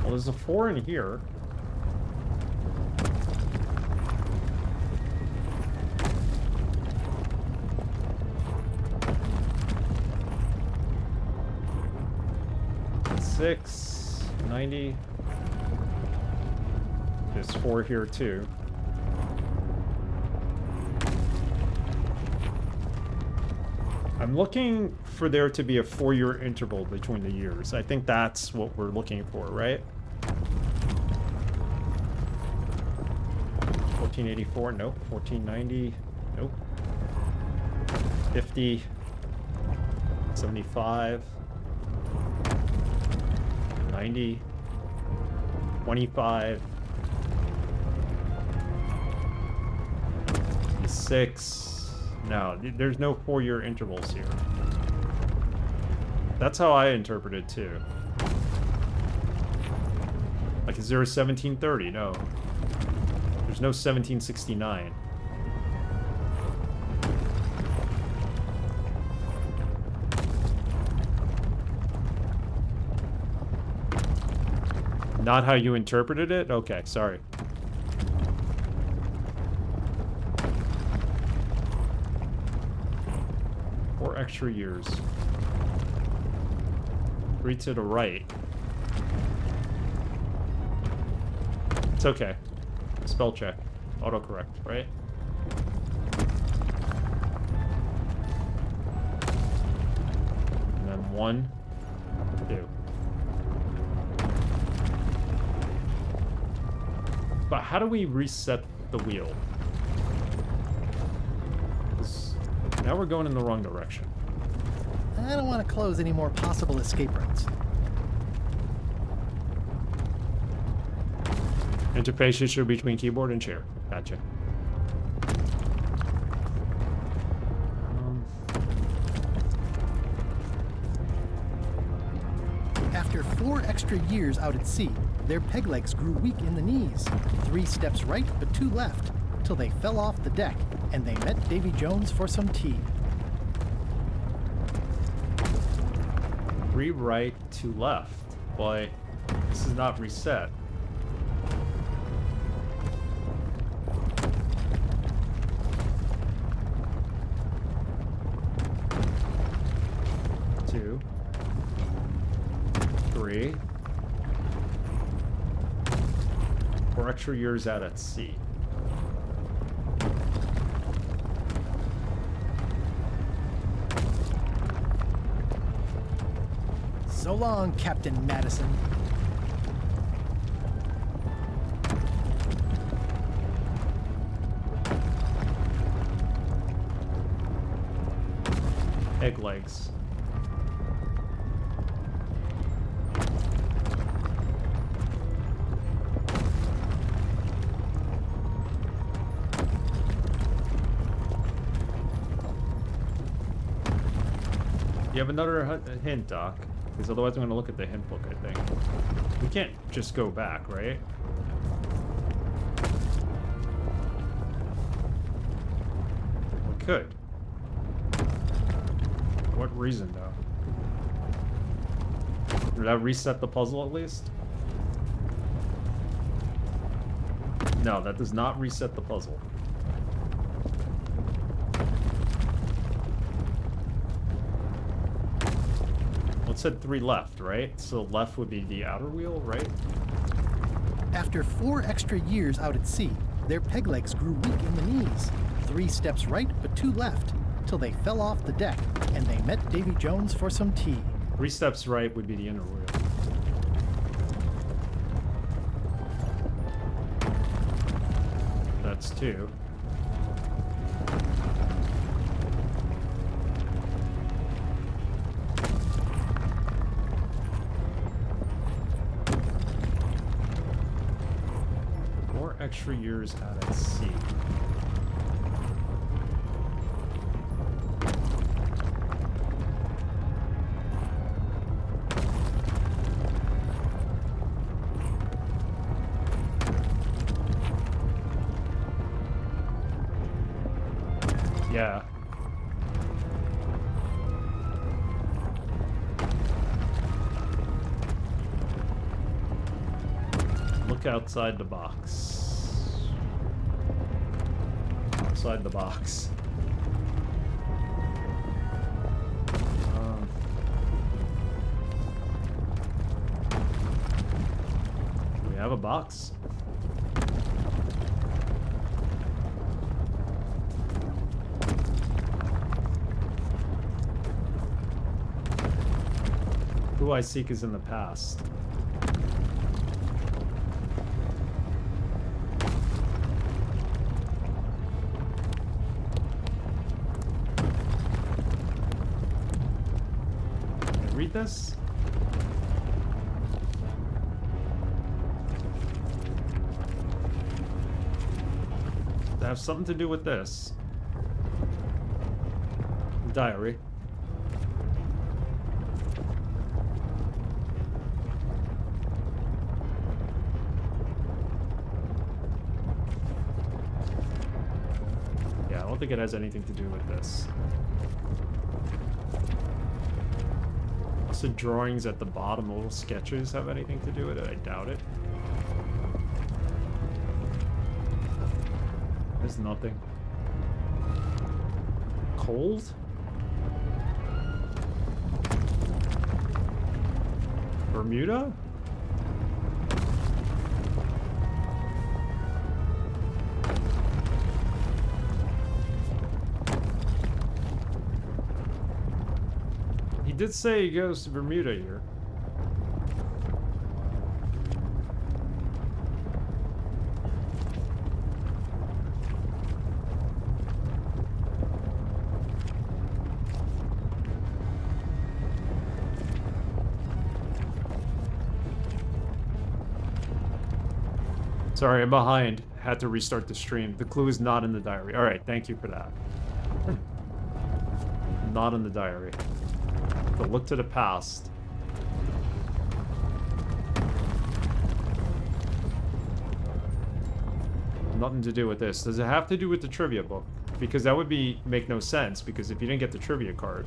Speaker 1: Well, there's a 4 in here. Six, 90. There's 4 here too. I'm looking for there to be a 4-year interval between the years. I think that's what we're looking for, right? 1484, nope. 1490, nope. 50, 75, 90, 25, 6. No, there's no 4-year intervals here. That's how I interpret it too. Like, is there a 1730? No. There's no 1769. Not how you interpreted it? Okay, sorry. Extra years. 3 to the right. It's okay. Spell check. Autocorrect, right? And then 1, 2. But how do we reset the wheel? Now we're going in the wrong direction.
Speaker 2: I don't want to close any more possible escape routes.
Speaker 1: Interface issue between keyboard and chair. Gotcha.
Speaker 2: After 4 extra years out at sea, their peg legs grew weak in the knees. 3 steps right, but 2 left, till they fell off the deck, and they met Davy Jones for some tea.
Speaker 1: 3 right, 2 left, but this is not reset. Two, 3. 4 extra years out at sea.
Speaker 2: So long, Captain Madison.
Speaker 1: Egg legs. You have another hint, Doc? Because otherwise I'm going to look at the hint book, I think. We can't just go back, right? We could. For what reason, though? Did that reset the puzzle at least? No, that does not reset the puzzle. It said 3 left, right? So left would be the outer wheel, right?
Speaker 2: After 4 extra years out at sea, their peg legs grew weak in the knees. 3 steps right, but 2 left, till they fell off the deck, and they met Davy Jones for some tea.
Speaker 1: 3 steps right would be the inner wheel. box too. More extra years out at sea. Yeah. Look outside the box. Outside the box. Do we have a box? Who I seek is in the past. Can I read this? Does that have something to do with this? Diary. I don't think it has anything to do with this. Also, drawings at the bottom, little sketches, have anything to do with it? I doubt it. There's nothing. Cold? Bermuda? He did say he goes to Bermuda here. Sorry, I'm behind. Had to restart the stream. The clue is not in the diary. Alright, thank you for that. Not in the diary. The look to the past. Nothing to do with this. Does it have to do with the trivia book? Because that would make no sense, because if you didn't get the trivia card.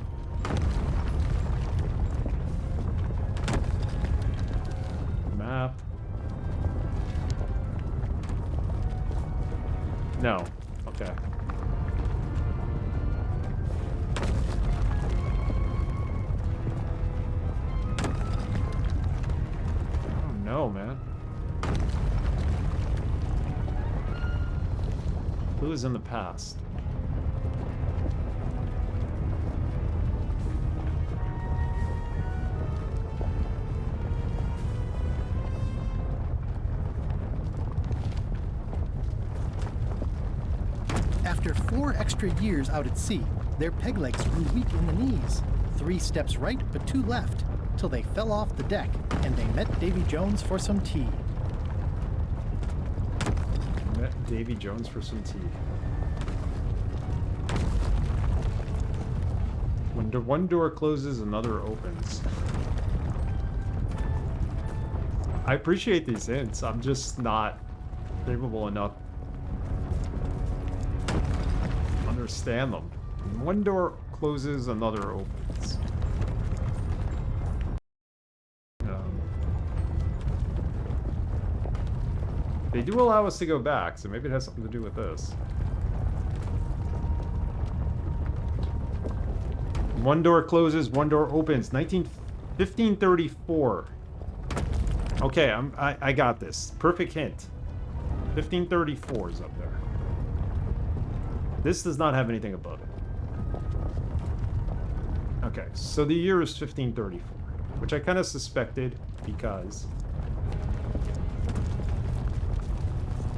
Speaker 1: Map. No. Okay. Oh no, man. Who is in the past?
Speaker 2: After 4 extra years out at sea, their peg legs grew weak in the knees. 3 steps right, but 2 left, till they fell off the deck, and they met Davy Jones for some tea.
Speaker 1: Met Davy Jones for some tea. When one door closes, another opens. I appreciate these hints. I'm just not capable enough to understand them. When one door closes, another opens. They do allow us to go back, so maybe it has something to do with this. One door closes, one door opens. 1534. Okay, I got this. Perfect hint. 1534 is up there. This does not have anything above it. Okay, so the year is 1534, which I kind of suspected because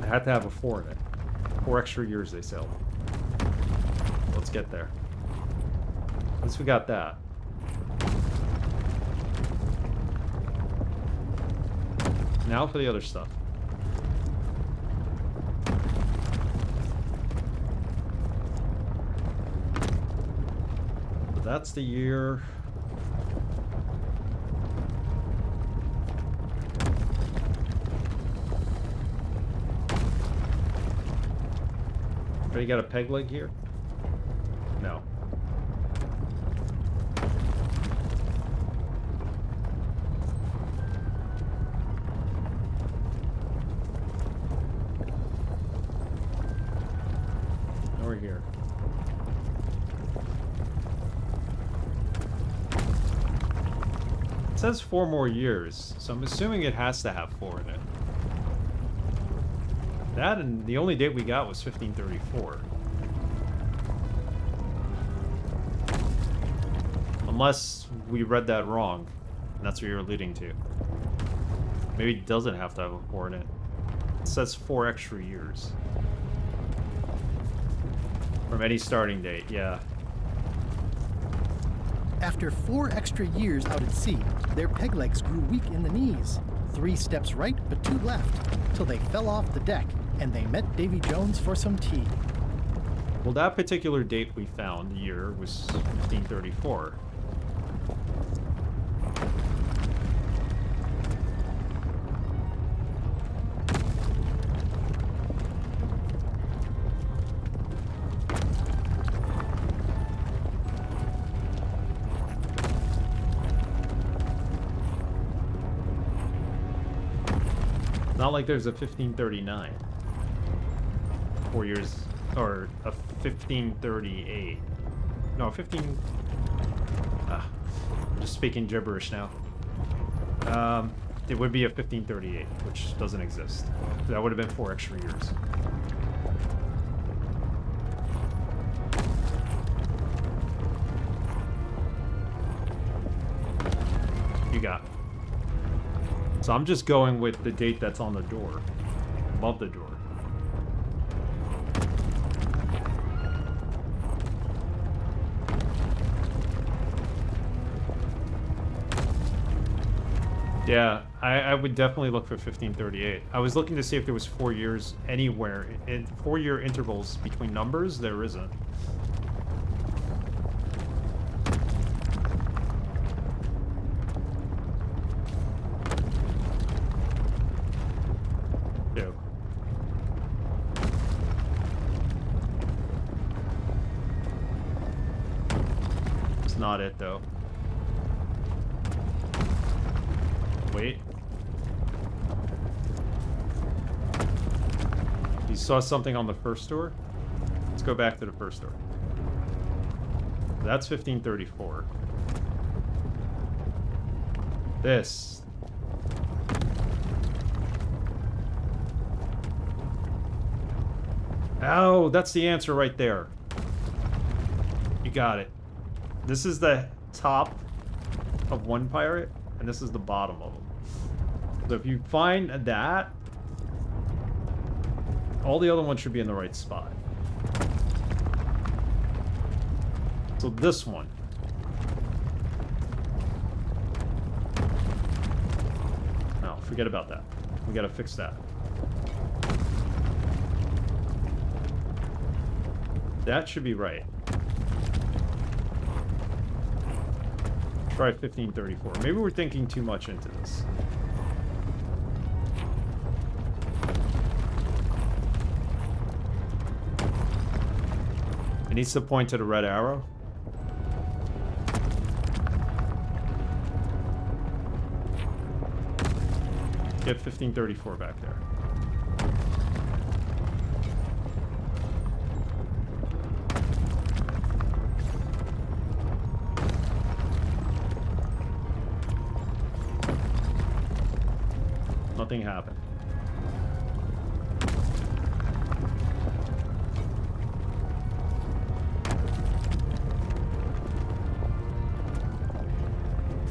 Speaker 1: I had to have a 4 in it. 4 extra years they sailed. Let's get there. At least we got that. Now for the other stuff. So that's the year. You got a peg leg here? No. Over here. It says 4 more years, so I'm assuming it has to have 4 in it. That, and the only date we got was 1534. Unless we read that wrong, and that's what you're alluding to. Maybe it doesn't have to have a 4 in it. It says 4 extra years. From any starting date, yeah.
Speaker 2: After 4 extra years out at sea, their peg legs grew weak in the knees. 3 steps right, but 2 left, till they fell off the deck, and they met Davy Jones for some tea.
Speaker 1: Well, that particular date we found, the year, was 1534. Not like there's a 1539. 4 years, or a 1538. No, 15... I'm just speaking gibberish now. It would be a 1538, which doesn't exist. That would have been 4 extra years. You got it. So I'm just going with the date that's on the door, above the door. Yeah, I would definitely look for 1538. I was looking to see if there was 4 years anywhere, in 4-year intervals between numbers. There isn't. Not it though. Wait. You saw something on the first door? Let's go back to the first door. That's 1534. This. Oh, that's the answer right there. You got it. This is the top of one pirate, and this is the bottom of them. So if you find that, all the other ones should be in the right spot. So this one. No, forget about that. We gotta fix that. That should be right. Try 1534. Maybe we're thinking too much into this. It needs to point to the red arrow. Get 1534 back there. Nothing happened.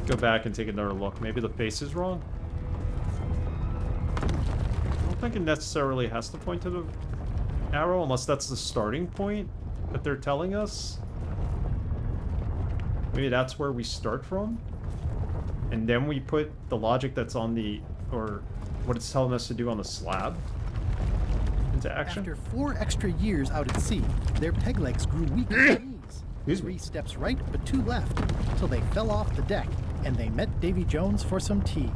Speaker 1: Go back and take another look. Maybe the face is wrong? I don't think it necessarily has to point to the arrow, unless that's the starting point that they're telling us. Maybe that's where we start from. And then we put the logic that's on the, or what it's telling us to do on the slab into action.
Speaker 2: After 4 extra years out at sea, their peg legs grew weak at the knees.
Speaker 1: Excuse me.
Speaker 2: 3 steps right, but 2 left, till they fell off the deck, and they met Davy Jones for some tea.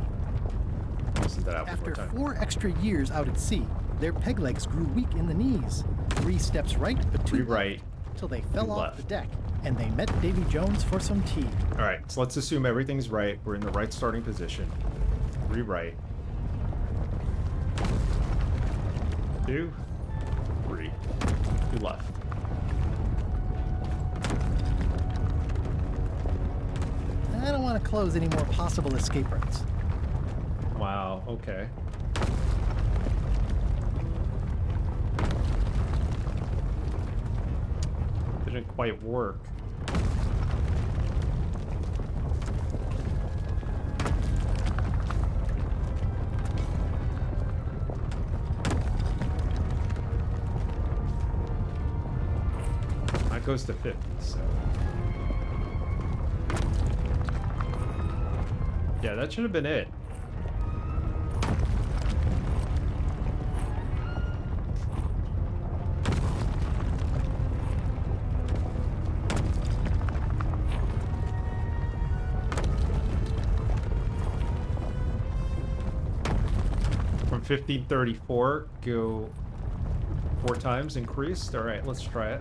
Speaker 1: Listen to that
Speaker 2: After
Speaker 1: time.
Speaker 2: 4 extra years out at sea, their peg legs grew weak in the knees. 3 steps right, but 2
Speaker 1: right,
Speaker 2: till they fell off
Speaker 1: left.
Speaker 2: the deck, and they met Davy Jones for some tea.
Speaker 1: All right, so let's assume everything's right. We're in the right starting position. 3 right. 2, 3, 2 left.
Speaker 2: I don't want to close any more possible escape routes.
Speaker 1: Wow, okay. Didn't quite work. That goes to 50, so. Yeah, that should have been it. From 1534, go 4 times increased. All right, let's try it.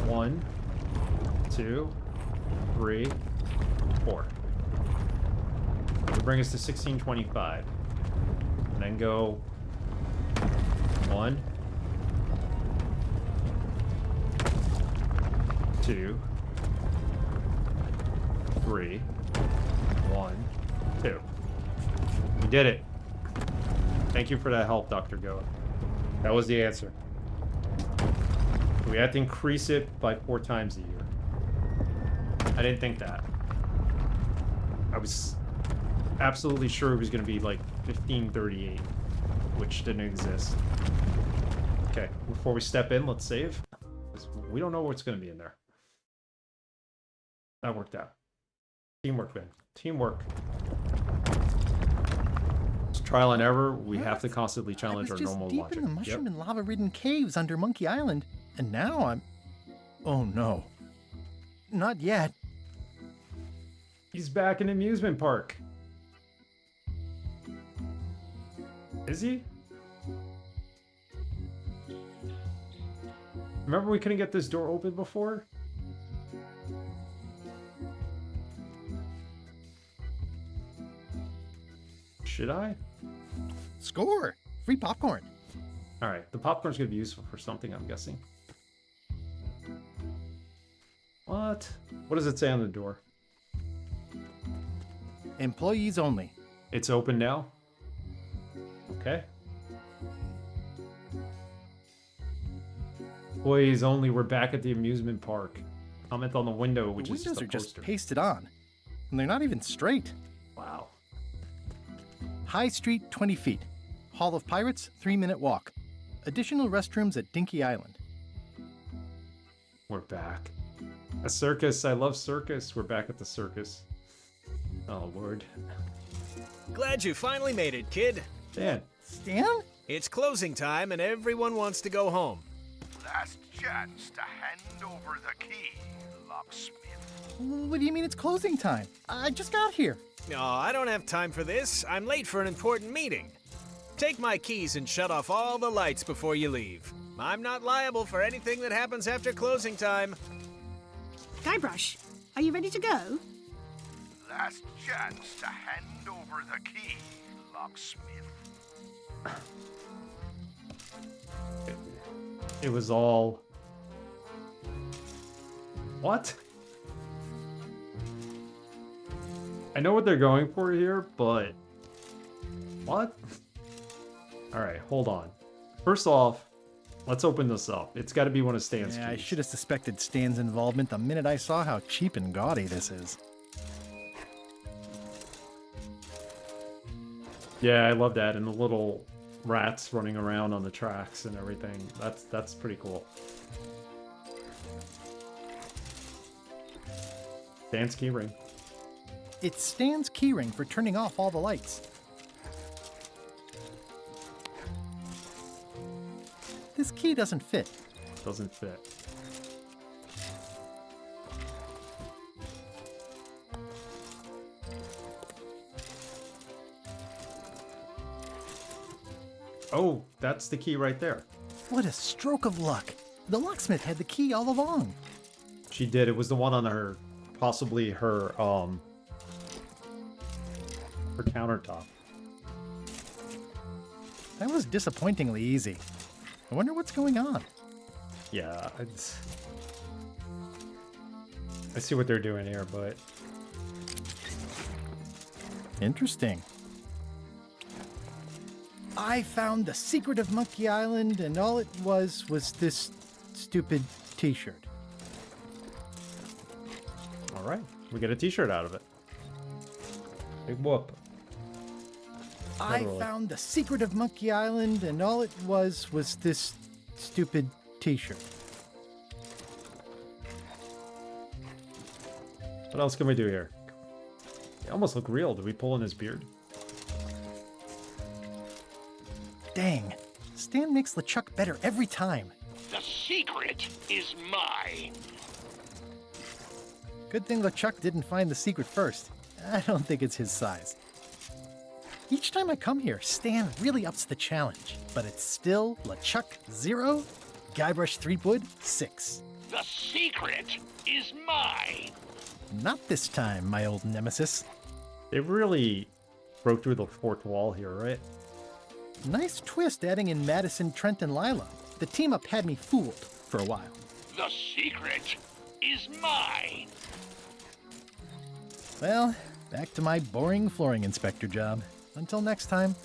Speaker 1: 1, 2, 3, 4. It'll bring us to 1625. And then go 1, 2, 3, 1, 2. We did it. Thank you for that help, Dr. Goa. That was the answer. We had to increase it by 4 times a year. I didn't think that. I was absolutely sure it was going to be like 1538, which didn't exist. Okay, before we step in, let's save. 'Cause we don't know what's going to be in there. That worked out. Teamwork, man. Teamwork. It's trial and error. We have to constantly challenge our normal
Speaker 2: deep
Speaker 1: logic.
Speaker 2: in the mushroom and lava-ridden caves under Monkey Island, and now I'm... Oh no. Not yet.
Speaker 1: He's back in amusement park. Is he? Remember we couldn't get this door open before? Should I?
Speaker 2: Score! Free popcorn.
Speaker 1: Alright, the popcorn's gonna be useful for something, I'm guessing. What? What does it say on the door?
Speaker 2: Employees only.
Speaker 1: It's open now? Okay. Employees only, we're back at the amusement park. Comment on the window, which
Speaker 2: The
Speaker 1: is just
Speaker 2: windows
Speaker 1: a
Speaker 2: are just
Speaker 1: poster.
Speaker 2: pasted on, and they're not even straight.
Speaker 1: Wow.
Speaker 2: High Street, 20 feet. Hall of Pirates, 3-minute walk. Additional restrooms at Dinky Island.
Speaker 1: We're back. A circus. I love circus. We're back at the circus. Oh, Lord.
Speaker 20: Glad you finally made it, kid.
Speaker 1: Dan.
Speaker 2: Stan?
Speaker 20: It's closing time and everyone wants to go home.
Speaker 9: Last chance to hand over the key, locksmith.
Speaker 2: What do you mean it's closing time? I just got here.
Speaker 20: No, I don't have time for this. I'm late for an important meeting. Take my keys and shut off all the lights before you leave. I'm not liable for anything that happens after closing time.
Speaker 12: Guybrush, are you ready to go?
Speaker 9: Last chance to hand over the key, locksmith.
Speaker 1: It was all... What? I know what they're going for here, but... What? Alright, hold on. First off, let's open this up. It's got to be one of Stan's
Speaker 2: Yeah, I
Speaker 1: keys.
Speaker 2: should have suspected Stan's involvement the minute I saw how cheap and gaudy this is.
Speaker 1: Yeah, I love that. And the little rats running around on the tracks and everything. That's pretty cool. Stan's keyring.
Speaker 2: It's Stan's keyring for turning off all the lights. This key doesn't fit.
Speaker 1: Doesn't fit. Oh, that's the key right there.
Speaker 2: What a stroke of luck. The locksmith had the key all along.
Speaker 1: She did. It was the one on her, possibly her countertop.
Speaker 2: That was disappointingly easy. I wonder what's going on.
Speaker 1: Yeah, I see what they're doing here, but...
Speaker 2: Interesting. I found the secret of Monkey Island, and all it was this stupid t-shirt.
Speaker 1: Alright, we get a t-shirt out of it. Big whoop.
Speaker 2: Literally. I found the secret of Monkey Island, and all it was this stupid t-shirt.
Speaker 1: What else can we do here? They almost look real. Did we pull in his beard?
Speaker 2: Dang. Stan makes LeChuck better every time.
Speaker 21: The secret is mine.
Speaker 2: Good thing LeChuck didn't find the secret first. I don't think it's his size. Each time I come here, Stan really ups the challenge, but it's still LeChuck 0, Guybrush Threepwood 6.
Speaker 21: The secret is mine.
Speaker 2: Not this time, my old nemesis.
Speaker 1: They really broke through the fourth wall here, right?
Speaker 2: Nice twist adding in Madison, Trent, and Lila. The team-up had me fooled for a while.
Speaker 21: The secret is mine.
Speaker 2: Well, back to my boring flooring inspector job. Until next time.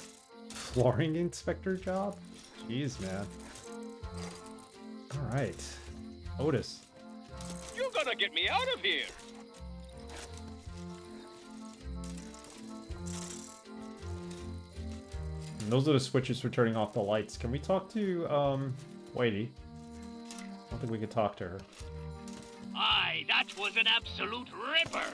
Speaker 1: Flooring inspector job? Jeez, man. Alright. Otis.
Speaker 21: You're gonna get me out of here.
Speaker 1: And those are the switches for turning off the lights. Can we talk to, Whitey? I don't think we can talk to her.
Speaker 21: Aye, that was an absolute ripper.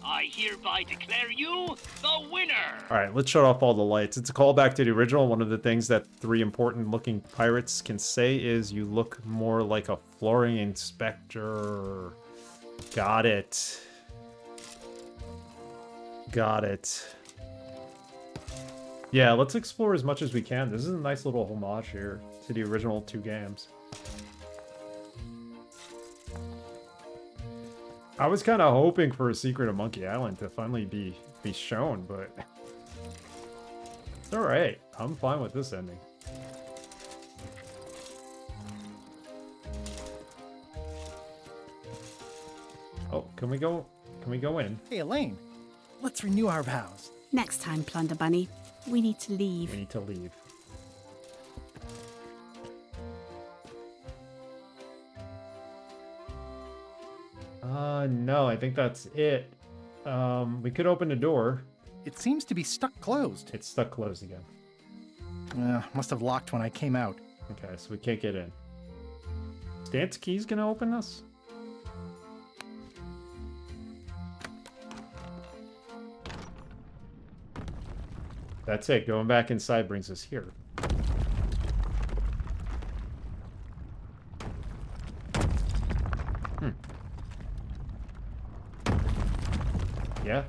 Speaker 21: I hereby declare you the winner!
Speaker 1: Alright, let's shut off all the lights. It's a callback to the original. One of the things that 3 important looking pirates can say is you look more like a flooring inspector. Got it. Got it. Yeah, let's explore as much as we can. This is a nice little homage here to the original 2 games. I was kind of hoping for a secret of Monkey Island to finally be shown, but it's alright. I'm fine with this ending. Oh, can we go in?
Speaker 2: Hey, Elaine, let's renew our vows.
Speaker 12: Next time, Plunder Bunny, we need to leave.
Speaker 1: We need to leave. No, I think that's it. We could open the door.
Speaker 2: It seems to be stuck closed.
Speaker 1: It's stuck closed again.
Speaker 2: Must have locked when I came out.
Speaker 1: Okay, so we can't get in. Stan's key's gonna open this? That's it. Going back inside brings us here. Yeah.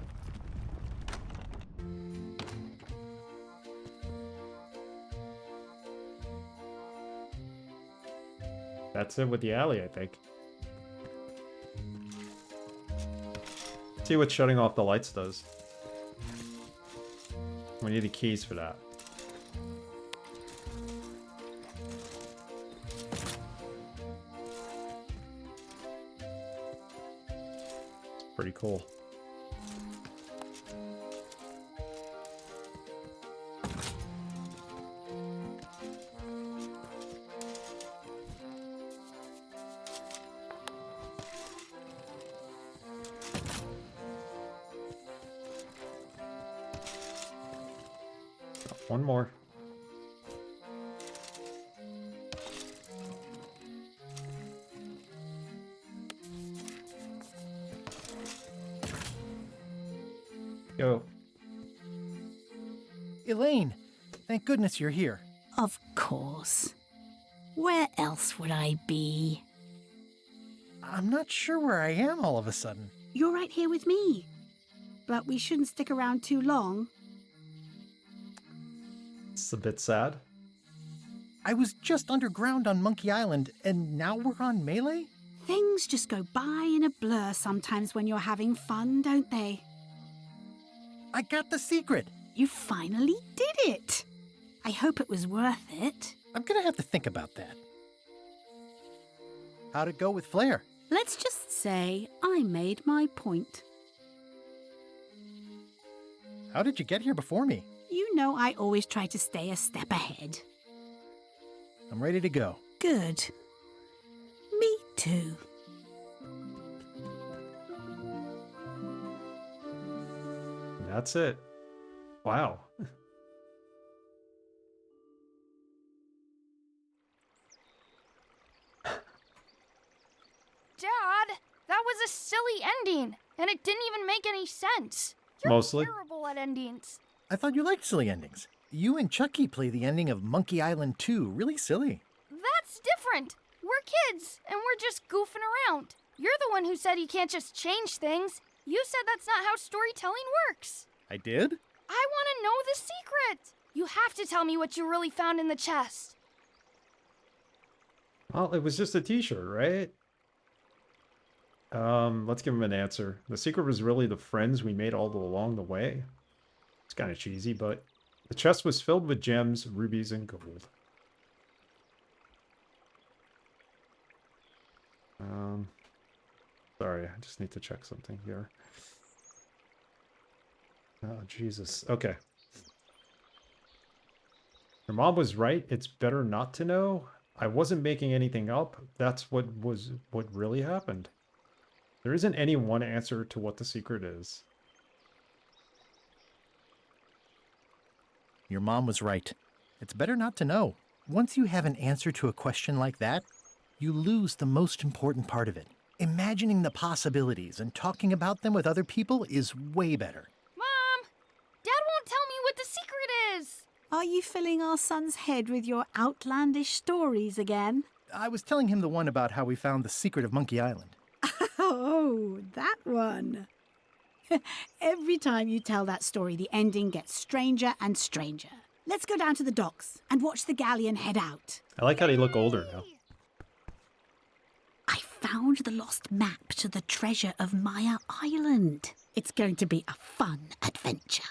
Speaker 1: That's it with the alley, I think. See what shutting off the lights does. We need the keys for that. Pretty cool. One more. Yo.
Speaker 2: Elaine, thank goodness you're here.
Speaker 12: Of course. Where else would I be?
Speaker 2: I'm not sure where I am all of a sudden.
Speaker 12: You're right here with me. But we shouldn't stick around too long.
Speaker 1: It's a bit sad.
Speaker 2: I was just underground on Monkey Island, and now we're on Melee?
Speaker 12: Things just go by in a blur sometimes when you're having fun, don't they?
Speaker 2: I got the secret.
Speaker 12: You finally did it. I hope it was worth it.
Speaker 2: I'm gonna have to think about that. How'd it go with Flair?
Speaker 12: Let's just say I made my point.
Speaker 2: How did you get here before me?
Speaker 12: You know I always try to stay a step ahead.
Speaker 2: I'm ready to go.
Speaker 12: Good. Me too.
Speaker 1: That's it. Wow.
Speaker 3: Dad, that was a silly ending, and it didn't even make any sense. You're
Speaker 1: Mostly.
Speaker 3: terrible at endings.
Speaker 2: I thought you liked silly endings. You and Chucky play the ending of Monkey Island 2 really silly.
Speaker 3: That's different. We're kids, and we're just goofing around. You're the one who said you can't just change things. You said that's not how storytelling works.
Speaker 2: I did?
Speaker 3: I want to know the secret. You have to tell me what you really found in the chest.
Speaker 1: Well, it was just a t-shirt, right? Let's give him an answer. The secret was really the friends we made all along the way. It's kind of cheesy, but the chest was filled with gems, rubies, and gold. Sorry, I just need to check something here. Oh, Jesus. Okay. Your mom was right. It's better not to know. I wasn't making anything up. That's what really happened. There isn't any one answer to what the secret is.
Speaker 2: Your mom was right. It's better not to know. Once you have an answer to a question like that, you lose the most important part of it. Imagining the possibilities and talking about them with other people is way better.
Speaker 3: Mom! Dad won't tell me what the secret is!
Speaker 12: Are you filling our son's head with your outlandish stories again?
Speaker 2: I was telling him the one about how we found the secret of Monkey Island.
Speaker 12: Oh, that one. Every time you tell that story, the ending gets stranger and stranger. Let's go down to the docks and watch the galleon head out.
Speaker 1: I like how they look older now.
Speaker 12: I found the lost map to the treasure of Maya Island. It's going to be a fun adventure.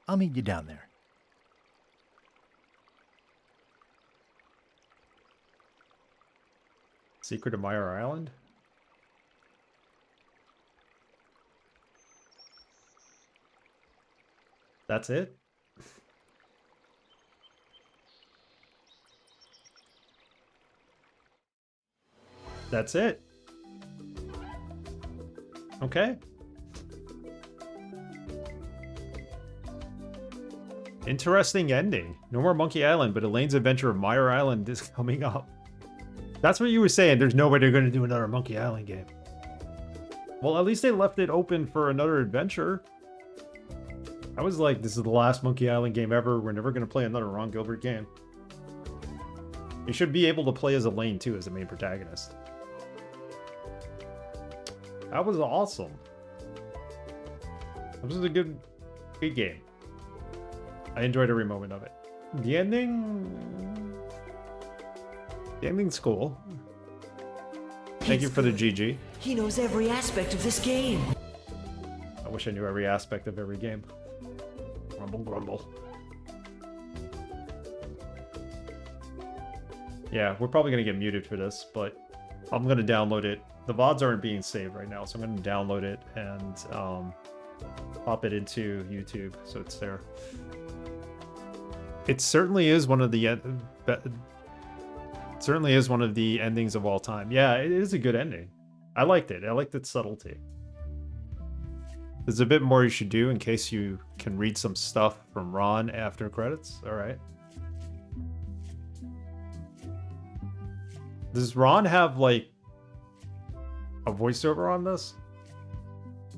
Speaker 2: I'll meet you down there.
Speaker 1: Secret of Maya Island? That's it? That's it? Okay. Interesting ending. No more Monkey Island, but Elaine's Adventure of Maya Island is coming up. That's what you were saying. There's no way they're going to do another Monkey Island game. Well, at least they left it open for another adventure. I was like, this is the last Monkey Island game ever. We're never going to play another Ron Gilbert game. You should be able to play as Elaine, too, as the main protagonist. That was awesome. This was a good game. I enjoyed every moment of it. The ending's cool. Thank you for the GG.
Speaker 22: He knows every aspect of this game.
Speaker 1: I wish I knew every aspect of every game. Grumble, grumble. Yeah, we're probably going to get muted for this, but I'm going to download it. The VODs aren't being saved right now, so I'm going to download it and pop it into YouTube so it's there. It certainly is one of the endings of all time. Yeah, it is a good ending. I liked it. I liked its subtlety. There's a bit more you should do in case you can read some stuff from Ron after credits. All right. Does Ron have like a voiceover on this?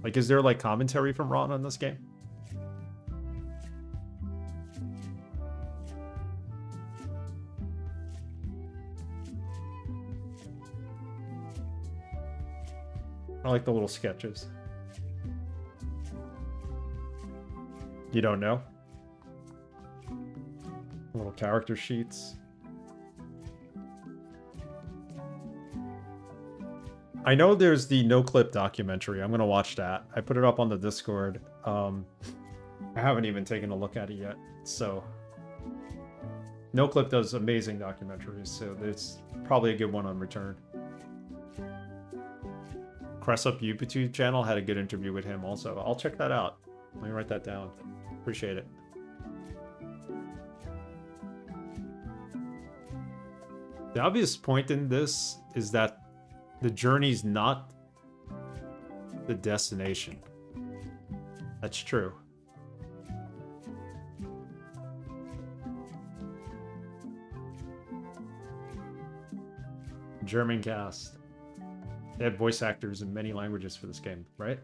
Speaker 1: Like, is there like commentary from Ron on this game? I like the little sketches. You don't know? Little character sheets. I know there's the No Clip documentary. I'm gonna watch that. I put it up on the Discord. I haven't even taken a look at it yet. So No Clip does amazing documentaries, so there's probably a good one on return. Cressup YouTube channel had a good interview with him also. I'll check that out. Let me write that down. Appreciate it. The obvious point in this is that the journey's not the destination. That's true. German cast. They had voice actors in many languages for this game, right?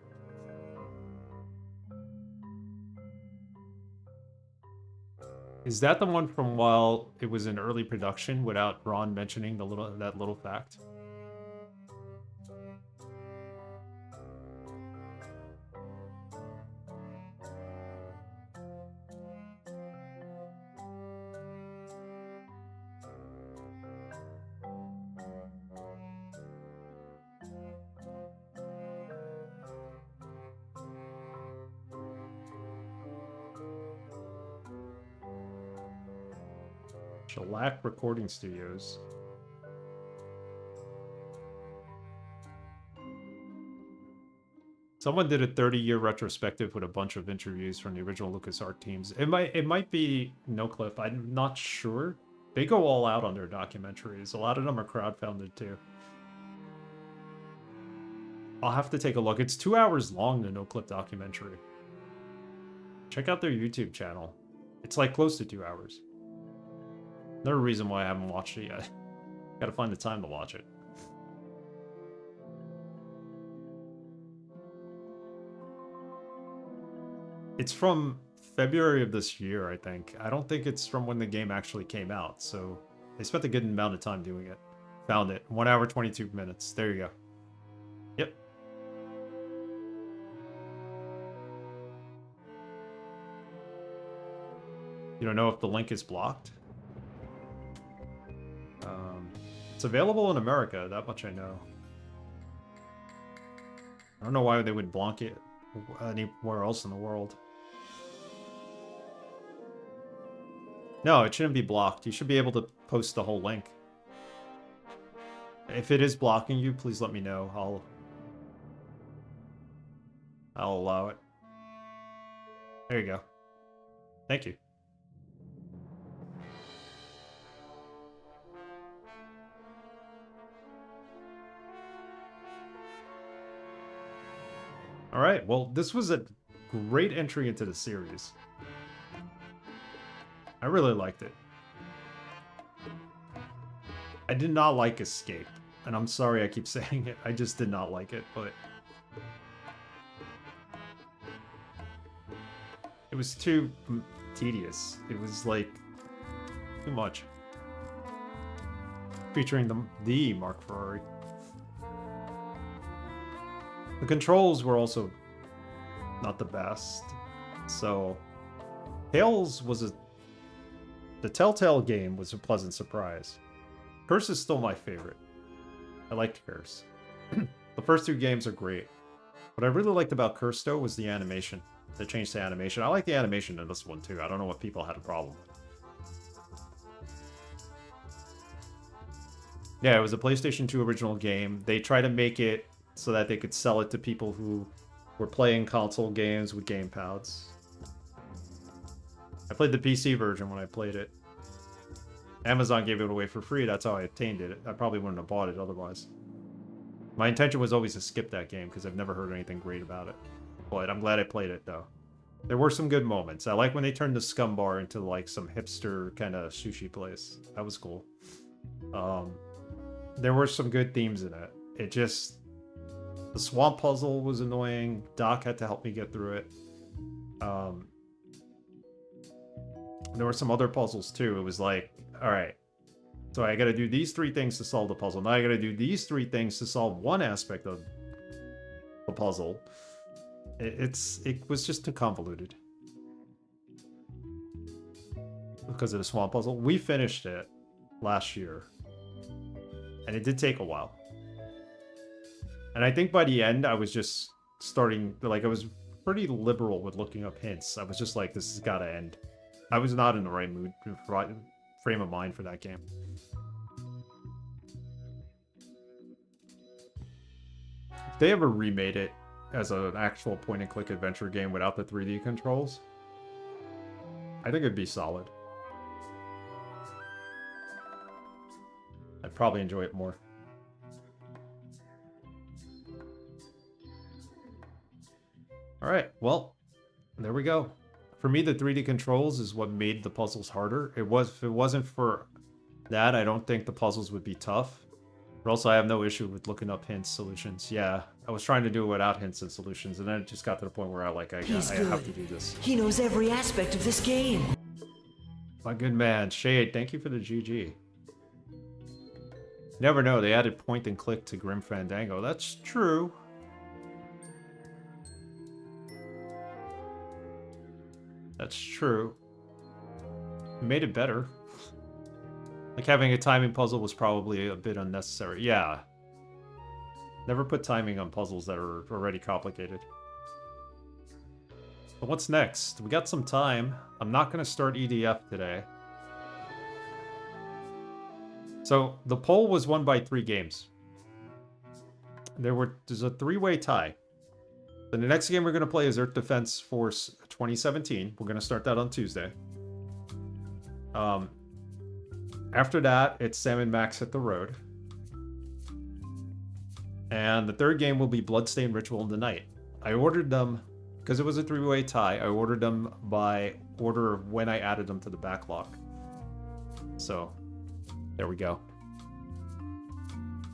Speaker 1: Is that the one from while it was in early production without Ron mentioning that little fact? Shellac Recording Studios. Someone did a 30-year retrospective with a bunch of interviews from the original LucasArts teams. It might be No Clip. I'm not sure. They go all out on their documentaries. A lot of them are crowdfunded too. I'll have to take a look. It's 2 hours long, the No Clip documentary. Check out their YouTube channel. It's like close to 2 hours. Another reason why I haven't watched it yet. Gotta find the time to watch it. It's from February of this year, I think. I don't think it's from when the game actually came out, so they spent a good amount of time doing it. Found it. 1 hour, 22 minutes. There you go. Yep. You don't know if the link is blocked? It's available in America, that much I know. I don't know why they would block it anywhere else in the world. No, it shouldn't be blocked. You should be able to post the whole link. If it is blocking you, please let me know. I'll allow it. There you go. Thank you. All right, well, this was a great entry into the series. I really liked it. I did not like Escape, and I'm sorry I keep saying it. I just did not like it, but it was too tedious. It was like too much. Featuring the Mark Ferrari. The controls were also not the best. So Tales was the Telltale game was a pleasant surprise. Curse is still my favorite. I liked Curse. The first 2 games are great. What I really liked about Curse though was the animation. They changed the animation. I like the animation in this one too. I don't know what people had a problem with. Yeah, it was a PlayStation 2 original game. They tried to make it so that they could sell it to people who were playing console games with gamepads. I played the PC version when I played it. Amazon gave it away for free, that's how I obtained it. I probably wouldn't have bought it otherwise. My intention was always to skip that game, because I've never heard anything great about it. But I'm glad I played it, though. There were some good moments. I like when they turned the Scum Bar into, like, some hipster kind of sushi place. That was cool. There were some good themes in it. It just The swamp puzzle was annoying. Doc had to help me get through it. There were some other puzzles too. It was like, all right, so I got to do these 3 things to solve the puzzle. Now I got to do these 3 things to solve one aspect of the puzzle. It was just too convoluted because of the swamp puzzle. We finished it last year, and it did take a while. And I think by the end, I was just starting, like, I was pretty liberal with looking up hints. I was just like, this has got to end. I was not in the right mood, right frame of mind for that game. If they ever remade it as an actual point-and-click adventure game without the 3D controls, I think it'd be solid. I'd probably enjoy it more. Alright, well, there we go. For me, the 3D controls is what made the puzzles harder. If it wasn't for that, I don't think the puzzles would be tough. But also, I have no issue with looking up hints, solutions. Yeah, I was trying to do it without hints and solutions, and then it just got to the point where I have to do this.
Speaker 22: He knows every aspect of this game.
Speaker 1: My good man, Shade, thank you for the GG. Never know, they added point and click to Grim Fandango. That's true. That's true. It made it better. Like having a timing puzzle was probably a bit unnecessary. Yeah. Never put timing on puzzles that are already complicated. But what's next? We got some time. I'm not going to start EDF today. So the poll was won by 3 games. There's a 3-way tie. Then the next game we're going to play is Earth Defense Force 2017. We're going to start that on Tuesday. After that, it's Sam and Max Hit the Road. And the 3rd game will be Bloodstained Ritual in the Night. I ordered them, because it was a 3-way tie, I ordered them by order of when I added them to the backlog. So, there we go.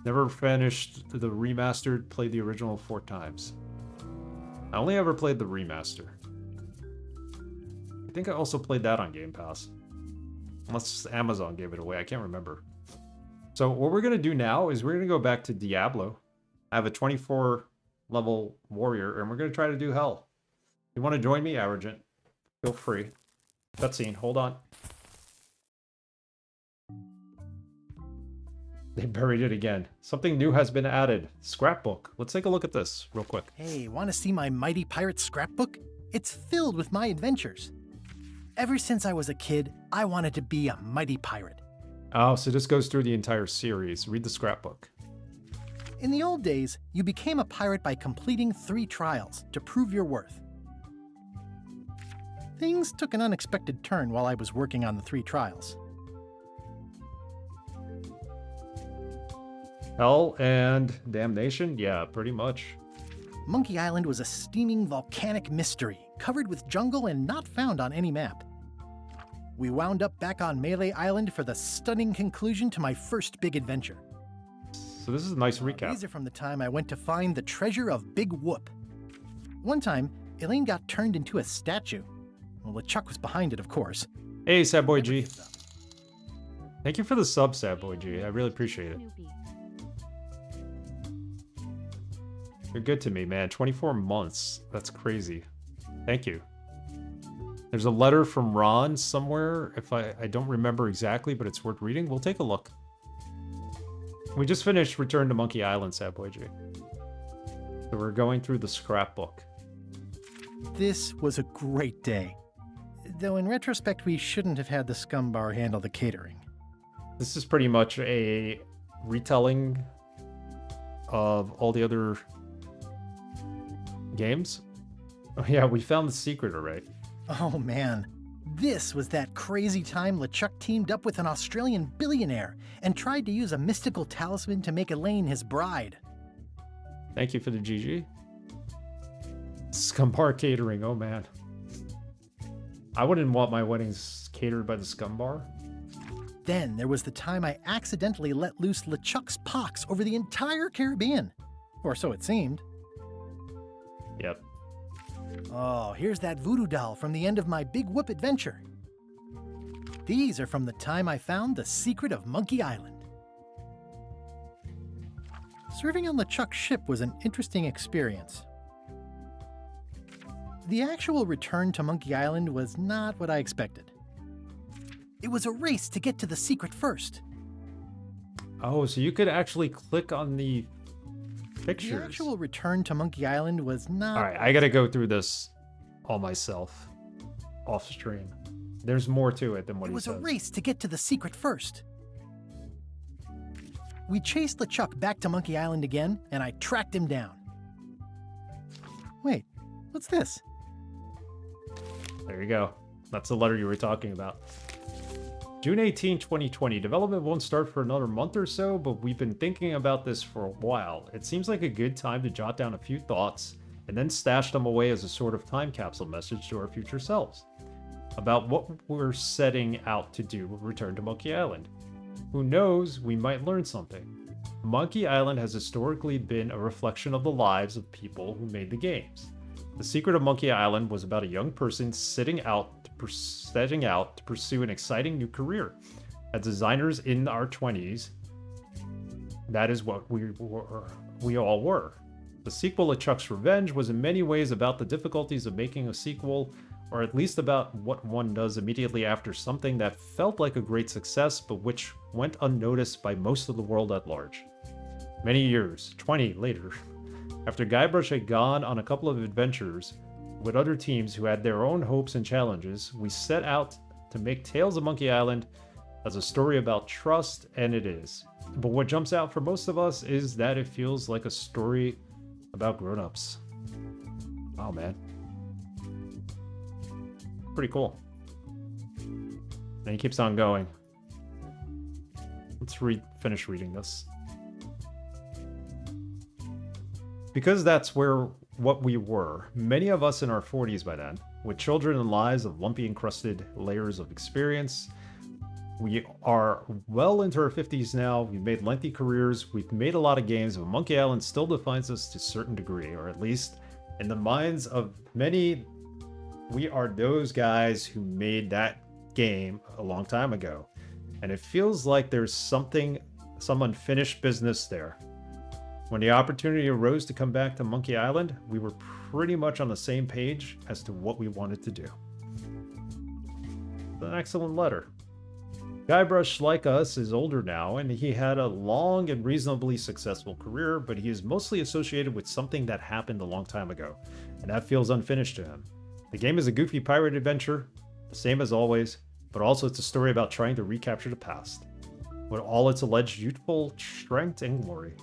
Speaker 1: Never finished the remastered, played the original 4 times. I only ever played the remaster. I think I also played that on Game Pass. Unless Amazon gave it away, I can't remember. So what we're going to do now is we're going to go back to Diablo. I have a 24 level warrior, and we're going to try to do hell. If you want to join me, Arrogant, feel free. Cutscene, hold on. They buried it again. Something new has been added. Scrapbook. Let's take a look at this real quick.
Speaker 2: Hey, want to see my Mighty Pirate scrapbook? It's filled with my adventures. Ever since I was a kid, I wanted to be a mighty pirate.
Speaker 1: Oh, so this goes through the entire series. Read the scrapbook.
Speaker 2: In the old days, you became a pirate by completing 3 trials to prove your worth. Things took an unexpected turn while I was working on the 3 trials.
Speaker 1: Hell and damnation? Yeah, pretty much.
Speaker 2: Monkey Island was a steaming volcanic mystery, covered with jungle and not found on any map. We wound up back on Melee Island for the stunning conclusion to my first big adventure.
Speaker 1: So this is a nice recap.
Speaker 2: These are from the time I went to find the treasure of Big Whoop. One time, Elaine got turned into a statue. Well, LeChuck was behind it, of course.
Speaker 1: Hey, Sad Boy G. Thank you for the sub, Sad Boy G. I really appreciate it. You're good to me, man. 24 months. That's crazy. Thank you. There's a letter from Ron somewhere. If I don't remember exactly, but it's worth reading. We'll take a look. We just finished Return to Monkey Island, Sad Boy G. So we're going through the scrapbook.
Speaker 2: This was a great day. Though in retrospect, we shouldn't have had the Scumbar handle the catering.
Speaker 1: This is pretty much a retelling of all the other games. Oh yeah, we found the secret already.
Speaker 2: Oh man, this was that crazy time LeChuck teamed up with an Australian billionaire and tried to use a mystical talisman to make Elaine his bride.
Speaker 1: Thank you for the GG. Scumbar catering, oh man. I wouldn't want my weddings catered by the Scumbar.
Speaker 2: Then there was the time I accidentally let loose LeChuck's pox over the entire Caribbean. Or so it seemed.
Speaker 1: Yep.
Speaker 2: Oh, here's that voodoo doll from the end of my Big Whoop adventure. These are from the time I found the secret of Monkey Island. Serving on LeChuck's ship was an interesting experience. The actual return to Monkey Island was not what I expected. It was a race to get to the secret first.
Speaker 1: Oh, so you could actually click on the pictures.
Speaker 2: The actual return to Monkey Island was not...
Speaker 1: Alright, I gotta go through this all myself. Off stream. There's more to it than what he says.
Speaker 2: It was a race to get to the secret first. We chased LeChuck back to Monkey Island again, and I tracked him down. Wait, what's this?
Speaker 1: There you go. That's the letter you were talking about. June 18, 2020. Development won't start for another month or so, but we've been thinking about this for a while. It seems like a good time to jot down a few thoughts and then stash them away as a sort of time capsule message to our future selves about what we're setting out to do with Return to Monkey Island. Who knows, we might learn something. Monkey Island has historically been a reflection of the lives of people who made the games. The secret of Monkey Island was about a young person setting out to pursue an exciting new career. As designers in our 20s, that is what we all were. The sequel to Chuck's Revenge was in many ways about the difficulties of making a sequel, or at least about what one does immediately after something that felt like a great success, but which went unnoticed by most of the world at large. Many years, 20 later, after Guybrush had gone on a couple of adventures with other teams who had their own hopes and challenges, we set out to make Tales of Monkey Island as a story about trust, and it is. But what jumps out for most of us is that it feels like a story about grown-ups. Oh man. Pretty cool. And he keeps on going. Let's finish reading this. Because that's what we were, many of us in our 40s by then, with children and lives of lumpy encrusted layers of experience. We are well into our 50s now, we've made lengthy careers, we've made a lot of games, but Monkey Island still defines us to a certain degree, or at least in the minds of many, we are those guys who made that game a long time ago. And it feels like there's some unfinished business there. When the opportunity arose to come back to Monkey Island, we were pretty much on the same page as to what we wanted to do. It's an excellent letter. Guybrush, like us, is older now, and he had a long and reasonably successful career, but he is mostly associated with something that happened a long time ago, and that feels unfinished to him. The game is a goofy pirate adventure, the same as always, but also it's a story about trying to recapture the past, with all its alleged youthful strength and glory.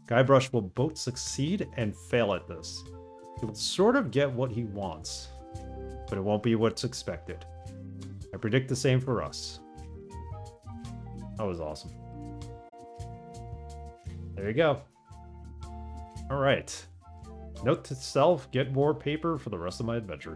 Speaker 1: Guybrush will both succeed and fail at this. He will sort of get what he wants, but it won't be what's expected. I predict the same for us. That was awesome. There you go. All right. Note to self, get more paper for the rest of my adventures.